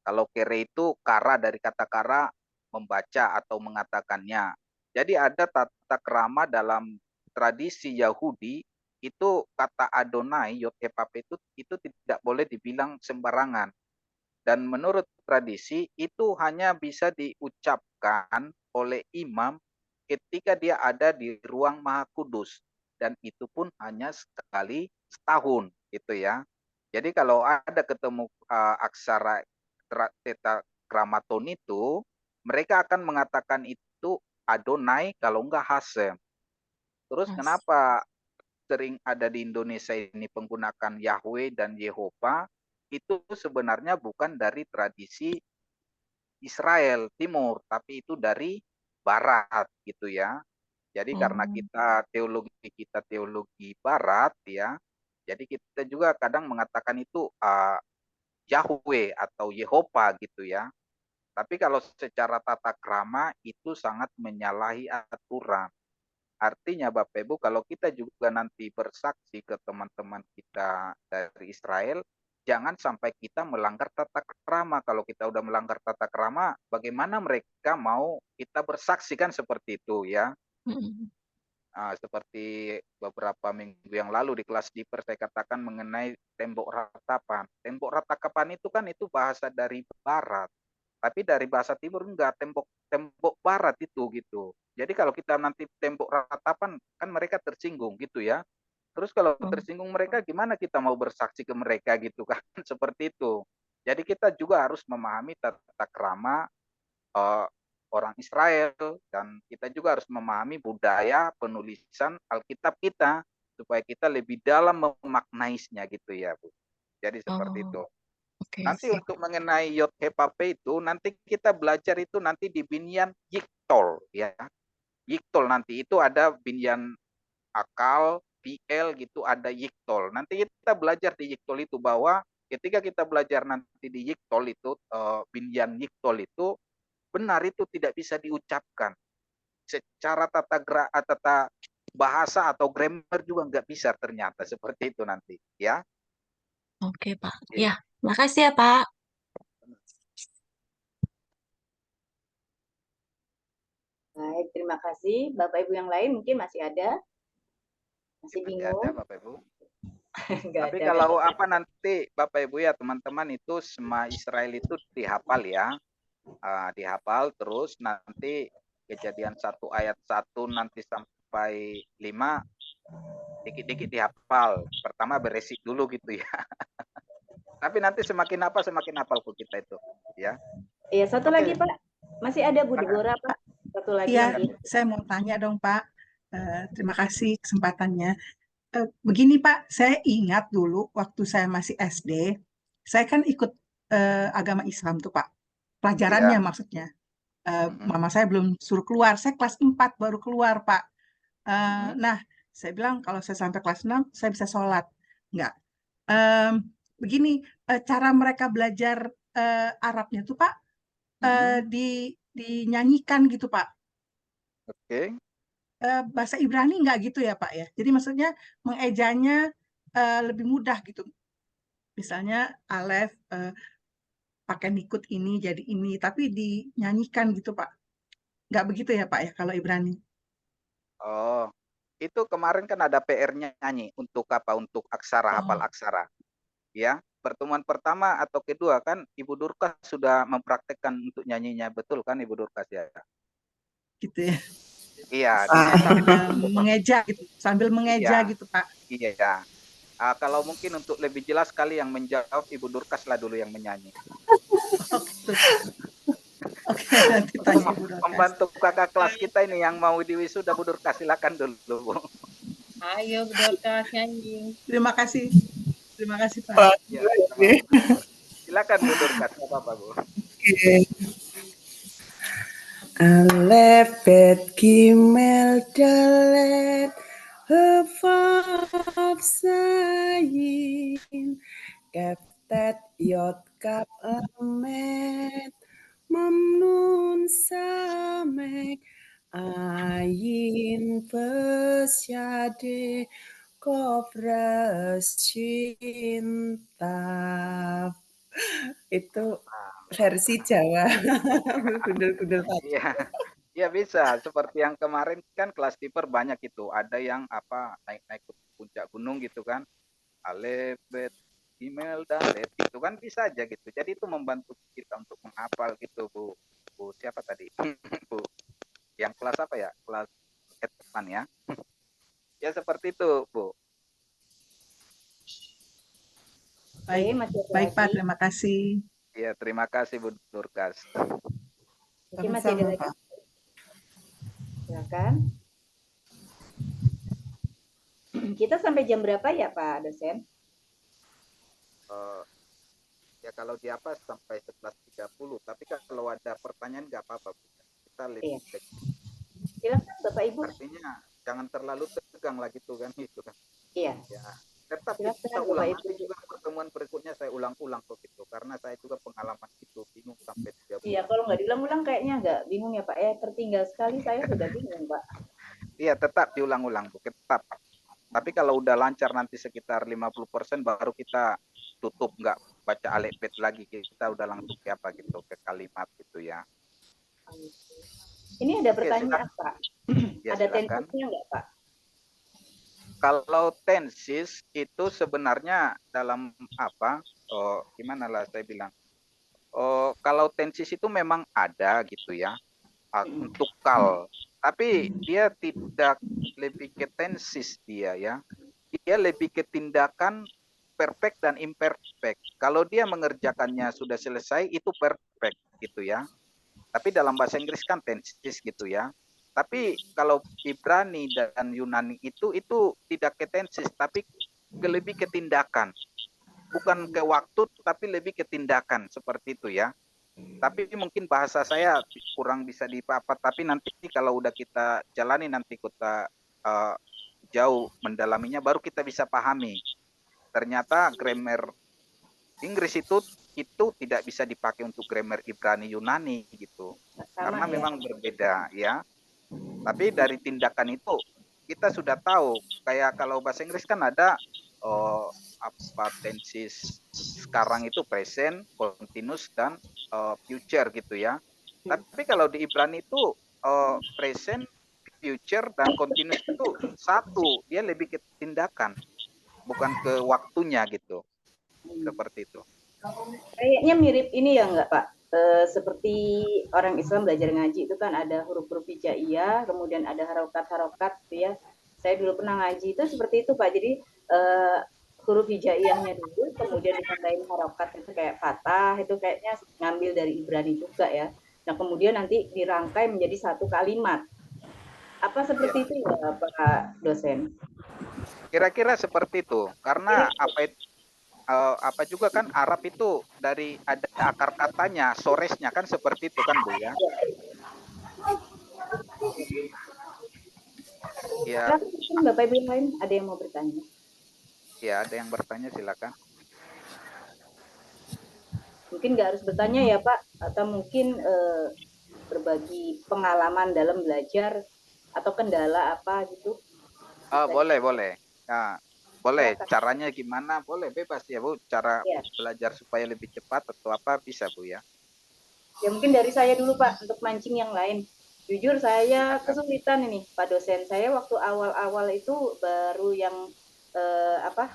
Kalau kere itu kara dari kata kara, membaca atau mengatakannya. Jadi ada tata krama dalam tradisi Yahudi itu kata Adonai Yod-Heh-Vav itu tidak boleh dibilang sembarangan. Dan menurut tradisi itu hanya bisa diucapkan oleh imam ketika dia ada di ruang Maha Kudus, dan itu pun hanya sekali setahun gitu ya. Jadi kalau ada ketemu aksara tetragramaton itu, mereka akan mengatakan itu Adonai kalau enggak Hasem. Terus kenapa sering ada di Indonesia ini menggunakan Yahweh dan Yehova? Itu sebenarnya bukan dari tradisi Israel Timur, tapi itu dari Barat gitu ya. Jadi karena kita teologi Barat ya, jadi kita juga kadang mengatakan itu Yahweh atau Yehova gitu ya. Tapi kalau secara tata krama itu sangat menyalahi aturan. Artinya Bapak Ibu, kalau kita juga nanti bersaksi ke teman-teman kita dari Israel, jangan sampai kita melanggar tata krama. Kalau kita udah melanggar tata krama, bagaimana mereka mau kita bersaksi kan seperti itu ya. Seperti beberapa minggu yang lalu di kelas Diper saya katakan mengenai tembok ratapan. Tembok ratapan itu kan itu bahasa dari Barat. Tapi dari bahasa Timur enggak, tembok Barat itu gitu. Jadi kalau kita nanti tembok ratapan kan mereka tersinggung gitu ya. Terus kalau tersinggung mereka gimana kita mau bersaksi ke mereka gitu kan seperti itu. Jadi kita juga harus memahami tata krama orang Israel, dan kita juga harus memahami budaya penulisan Alkitab kita supaya kita lebih dalam memaknainya gitu ya, Bu. Jadi seperti itu. Nanti untuk mengenai Yod-Heh-Vav itu nanti kita belajar itu nanti di binyan Yiktol ya. Yiktol nanti itu ada binyan akal, PL gitu, ada Yiktol. Nanti kita belajar di Yiktol itu bahwa ketika kita belajar nanti di Yiktol itu binyan Yiktol itu benar itu tidak bisa diucapkan secara tata bahasa atau grammar juga nggak bisa ternyata seperti itu nanti ya. Oke, Pak. Ya, makasih ya, Pak. Baik, terima kasih. Bapak Ibu yang lain mungkin masih ada? Masih bingung? Ada Bapak Ibu. Tapi kalau apa nanti Bapak Ibu ya teman-teman itu semua Israel itu dihafal ya. Dihafal terus nanti Kejadian 1 ayat 1 nanti sampai 5 dikit-dikit dihafal. Pertama beresik dulu gitu ya. Tapi nanti semakin hafal kok kita itu ya. Iya, satu lagi Pak. Masih ada Bu Deborah Pak. Satu lagi. Iya, saya mau tanya dong Pak. Terima kasih kesempatannya. Begini Pak, saya ingat dulu waktu saya masih SD, saya kan ikut agama Islam tuh Pak. Pelajarannya maksudnya. Mama saya belum suruh keluar, saya kelas 4 baru keluar Pak. Nah, saya bilang kalau saya sampai kelas 6, saya bisa sholat. Enggak. Begini, cara mereka belajar Arabnya tuh Pak, dinyanyikan gitu Pak. Oke. Bahasa Ibrani enggak gitu ya Pak ya? Jadi maksudnya mengejanya lebih mudah gitu. Misalnya Alef, pakai nikut ini jadi ini, tapi dinyanyikan gitu Pak. Nggak begitu ya Pak ya kalau Ibrani? Oh, itu kemarin kan ada PR-nya nyanyi untuk apa? Untuk aksara, hafal aksara. Ya, pertemuan pertama atau kedua kan Ibu Durkas sudah mempraktekkan untuk nyanyinya, betul kan Ibu Durkas ya? Gitu ya. Iya. Sambil mengeja gitu Pak. Iya. Kalau mungkin untuk lebih jelas sekali yang menjawab Ibu Durkas lah dulu yang menyanyi. Oke, nanti tanya Bu Dorcas. Pembantu kakak kelas kita ini yang mau diwisuda Bu Dorcas, silakan dulu Bu. Ayo Bu Dorcas nyanyi. Terima kasih. Terima kasih Pak. Ya, silakan Bu Dorcas, nggak apa-apa Bu. Oke. Alef bet gimel dalet hafaf sayin kaf tet yot kap amet mamnun samek ayin pesyade kofras cinta. Itu versi Jawa. Gundul-gundul tadi. Iya, iya bisa. Seperti yang kemarin kan kelas tiper banyak itu. Ada yang apa naik-naik ke puncak gunung gitu kan. Alef, bet, email, dalet itu kan bisa aja gitu. Jadi itu membantu kita untuk menghafal gitu Bu. Bu siapa tadi? Bu. Yang kelas apa ya? Kelas depan ya. Ya seperti itu Bu. Baik Pak, terima kasih. Iya, terima kasih Bu Dorcas. Mungkin masih ada lagi. Silakan. Kita sampai jam berapa ya Pak dosen? Ya kalau di apa sampai 11.30. Tapi kalau ada pertanyaan nggak apa-apa Bu. Kita lebih Silakan Bapak Ibu. Artinya jangan terlalu tegang lagi tuh kan itu kan. Iya. Ya. Tetap Silakan, kita Bapak ulang Ibu. nanti juga pertemuan berikutnya saya ulang-ulang kok gitu karena saya juga pengalaman itu bingung sampai 3 bulan. Iya, kalau nggak diulang-ulang kayaknya nggak bingung ya Pak. Tertinggal sekali saya sudah bingung Pak. Iya, tetap diulang-ulang Bu, tetap. Tapi kalau udah lancar nanti sekitar 50% baru kita tutup, nggak baca alifbet lagi, kita udah langsung ke apa gitu, ke kalimat gitu ya. Ini ada pertanyaan Pak. Ya, Ada silakan. tensinya nggak Pak? Kalau tensis itu sebenarnya dalam apa? Gimana lah saya bilang? Kalau tensis itu memang ada gitu ya untuk kal, tapi dia tidak lebih ke tensis dia ya. Dia lebih ke tindakan perfect dan imperfect. Kalau dia mengerjakannya sudah selesai itu perfect gitu ya. Tapi dalam bahasa Inggris kan tensis gitu ya. Tapi kalau Ibrani dan Yunani itu tidak ke tensis, tapi lebih ke tindakan. Bukan ke waktu, tapi lebih ke tindakan seperti itu ya. Tapi mungkin bahasa saya kurang bisa dipapat, tapi nanti kalau udah kita jalani nanti kita jauh mendalaminya, baru kita bisa pahami. Ternyata grammar Inggris itu tidak bisa dipakai untuk grammar Ibrani Yunani gitu. Karena memang berbeda ya. Tapi dari tindakan itu kita sudah tahu, kayak kalau bahasa Inggris kan ada apa tenses sekarang itu present, continuous dan future gitu ya. Tapi kalau di Ibrani itu present, future dan continuous itu satu, dia lebih ke tindakan, bukan ke waktunya gitu. Seperti itu. Kayaknya mirip ini ya enggak Pak? Seperti orang Islam belajar ngaji itu kan ada huruf-huruf hijaiyah, kemudian ada harokat-harokat gitu ya. Saya dulu pernah ngaji itu seperti itu Pak. Jadi huruf hijaiyahnya dulu, kemudian ditambahin harokat itu kayak fathah, itu kayaknya ngambil dari Ibrani juga ya. Nah kemudian nanti dirangkai menjadi satu kalimat. Apa seperti itu ya Pak dosen? Kira-kira seperti itu. Karena apa juga kan Arab itu dari ada akar katanya, soresnya kan seperti itu kan Bu ya. Ya. Bapak Ibu yang lain ada yang mau bertanya? Ya, ada yang bertanya silakan. Mungkin nggak harus bertanya ya Pak, atau mungkin berbagi pengalaman dalam belajar atau kendala apa gitu. Boleh. Nah, boleh, caranya gimana? Boleh, bebas ya Bu. Cara belajar supaya lebih cepat atau apa bisa Bu ya? Ya mungkin dari saya dulu Pak, untuk mancing yang lain. Jujur saya kesulitan ini Pak dosen. Saya waktu awal-awal itu baru yang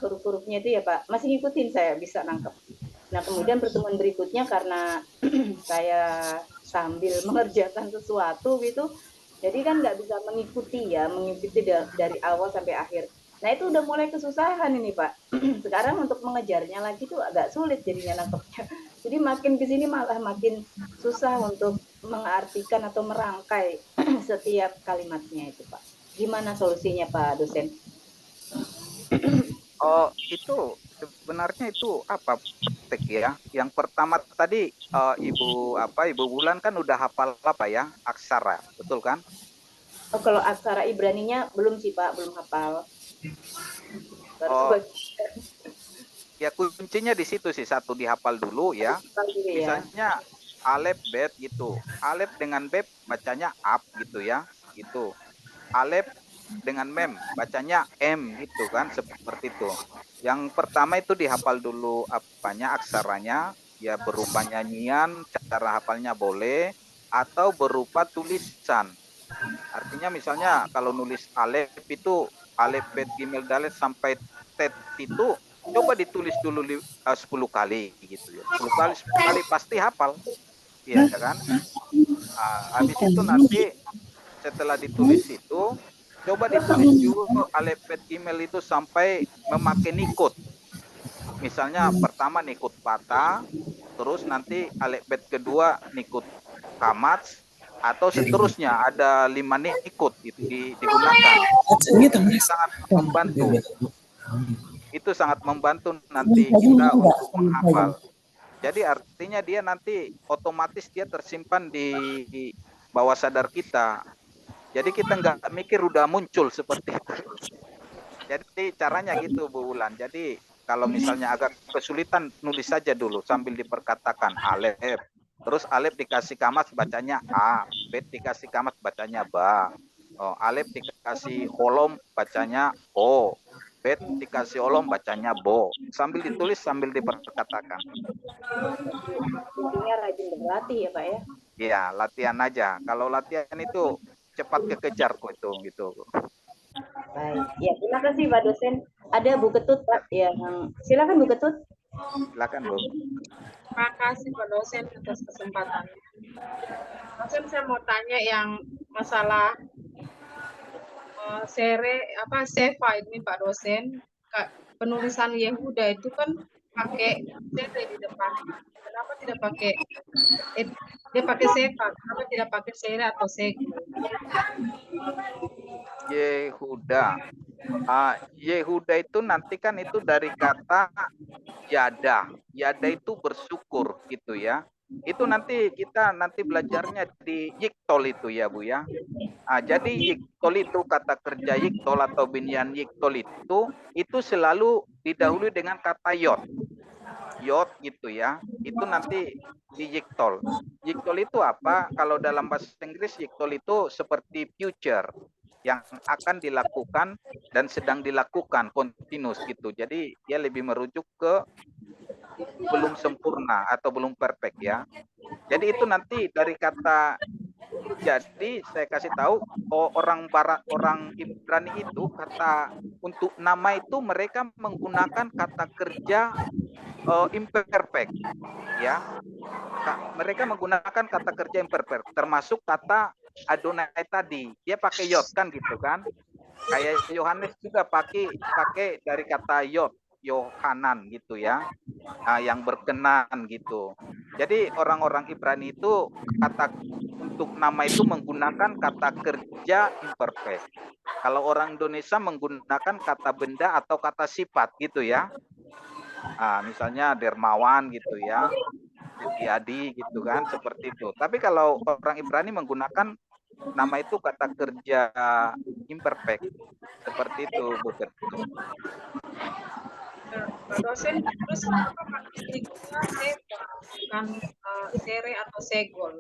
huruf-hurufnya itu ya Pak, masih ngikutin saya bisa nangkep. Nah kemudian pertemuan berikutnya karena saya sambil mengerjakan sesuatu gitu, jadi kan nggak bisa mengikuti dari awal sampai akhir. Nah itu udah mulai kesusahan ini Pak. Sekarang untuk mengejarnya lagi tuh agak sulit jadinya nangkepnya. Jadi makin kesini malah makin susah untuk mengartikan atau merangkai setiap kalimatnya itu, Pak. Gimana solusinya, Pak dosen? Oh, itu sebenarnya itu apa praktek ya? Yang pertama tadi Ibu Bulan kan udah hafal apa ya? Aksara, betul kan? Oh, kalau aksara Ibraninya belum sih, Pak, belum hafal. Oh, ya kuncinya di situ sih, satu dihafal dulu ya. Misalnya alef bet gitu. Alef dengan bet bacanya ap gitu ya. Gitu. Alef dengan mem bacanya m gitu kan, seperti itu. Yang pertama itu dihafal dulu apanya, aksaranya, ya berupa nyanyian, cara hafalnya boleh atau berupa tulisan. Artinya misalnya kalau nulis alef itu alef bet gimel dalet sampai tet itu coba ditulis dulu 10 kali gitu ya. 10 kali pasti hafal. Iya kan? Habis itu nanti setelah ditulis itu coba ditulis juga alef bet gimel itu sampai memakai nikut. Misalnya pertama nikut patah, terus nanti alef bet kedua nikut kamats, atau seterusnya ada 5 nikut digunakan. Itu sangat membantu. Itu sangat membantu nanti kita untuk menghafal. Jadi artinya dia nanti otomatis dia tersimpan di bawah sadar kita. Jadi kita nggak mikir udah muncul seperti itu. Jadi caranya gitu Bu Wulan. Jadi kalau misalnya agak kesulitan nulis saja dulu sambil diperkatakan alef. Terus alef dikasih kamas bacanya a, bet dikasih kamas bacanya ba. Oh, alef dikasih holom bacanya o, bet dikasih holom bacanya bo. Sambil ditulis sambil diperkatakan. Intinya rajin berlatih ya, Pak ya. Iya, latihan aja. Kalau latihan itu cepat kekejar kok itu gitu. Baik. Ya, terima kasih Pak dosen. Ada Bu Ketut Pak yang silakan Bu Ketut. Silakan Bu. Terima kasih Pak dosen atas kesempatannya. Dosen, saya mau tanya yang masalah Sefa ini Pak dosen. Penulisan Yehuda itu kan pakai sere di depan. Kenapa tidak pakai dia pakai Sefa? Kenapa tidak pakai sere atau segel? Yehuda. Yehuda itu nanti kan itu dari kata yada. Yada itu bersyukur gitu ya. Itu nanti kita belajarnya di yiktol itu ya Bu ya. Jadi yiktol itu kata kerja yiktol atau binyan yiktol itu selalu didahului dengan kata yod. Yod gitu ya. Itu nanti di yiktol. Yiktol itu apa? Kalau dalam bahasa Inggris yiktol itu seperti future yang akan dilakukan dan sedang dilakukan continuous gitu. Jadi dia lebih merujuk ke belum sempurna atau belum perfect ya. Jadi itu nanti dari kata, jadi saya kasih tahu orang Barat, orang Ibrani itu kata untuk nama itu mereka menggunakan kata kerja imperfect ya. Mereka menggunakan kata kerja imperfect termasuk kata Adonai tadi, dia pakai yod kan gitu kan. Kayak Yohanes juga pakai dari kata yod, Yohanan gitu ya. Yang berkenan gitu. Jadi orang-orang Ibrani itu kata untuk nama itu menggunakan kata kerja imperfect. Kalau orang Indonesia menggunakan kata benda atau kata sifat gitu ya. Misalnya dermawan gitu ya. Setiadi gitu kan, seperti itu. Tapi kalau orang Ibrani menggunakan nama itu kata kerja imperfect, seperti itu Bu Ketut. Pak dosen, terus kenapa pakai Sefa bukan sere atau segol?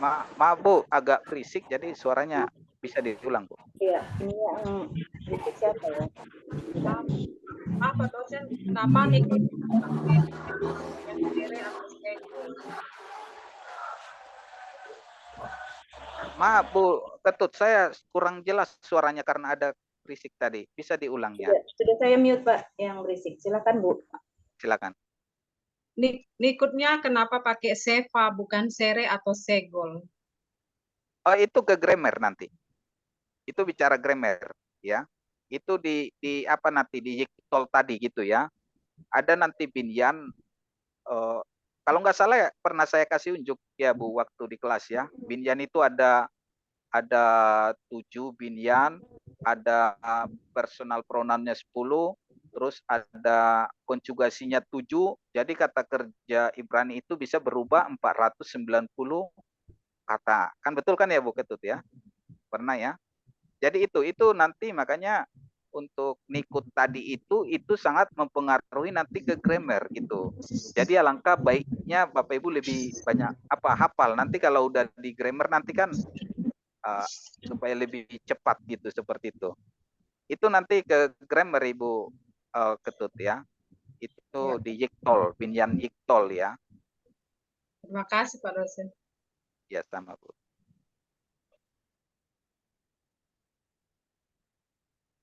Maaf Bu, agak berisik jadi suaranya bisa diulang Bu. Iya, ini yang berisik siapa ya? Apa dosen, kenapa nih sere atau segol? Maaf Bu Ketut, saya kurang jelas suaranya karena ada berisik tadi. Bisa diulang ya? Sudah saya mute Pak yang berisik. Silakan Bu. Silakan. Nikutnya kenapa pakai Sefa bukan sere atau segol? Itu ke grammar nanti. Itu bicara grammar ya. Itu di apa nanti di yiktol tadi gitu ya. Ada nanti binyan kalau nggak salah ya, pernah saya kasih unjuk ya Bu waktu di kelas ya. Binyan itu ada 7 binyan, ada personal pronounnya 10, terus ada konjugasinya 7. Jadi kata kerja Ibrani itu bisa berubah 490 kata. Kan betul kan ya Bu Ketut ya? Pernah ya? Jadi itu nanti makanya untuk nikut tadi itu sangat mempengaruhi nanti ke grammar gitu. Jadi alangkah baiknya Bapak Ibu lebih banyak hafal. Nanti kalau udah di grammar nanti kan supaya lebih cepat gitu seperti itu. Itu nanti ke grammar Ibu Ketut ya. Itu di Yiktol, binyan Yiktol ya. Terima kasih Pak dosen. Ya sama Bu.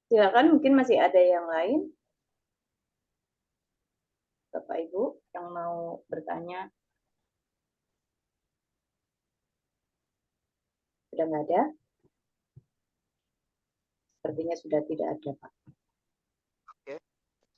Silakan, mungkin masih ada yang lain. Bapak Ibu yang mau bertanya. Sudah nggak ada? Sepertinya sudah tidak ada, Pak.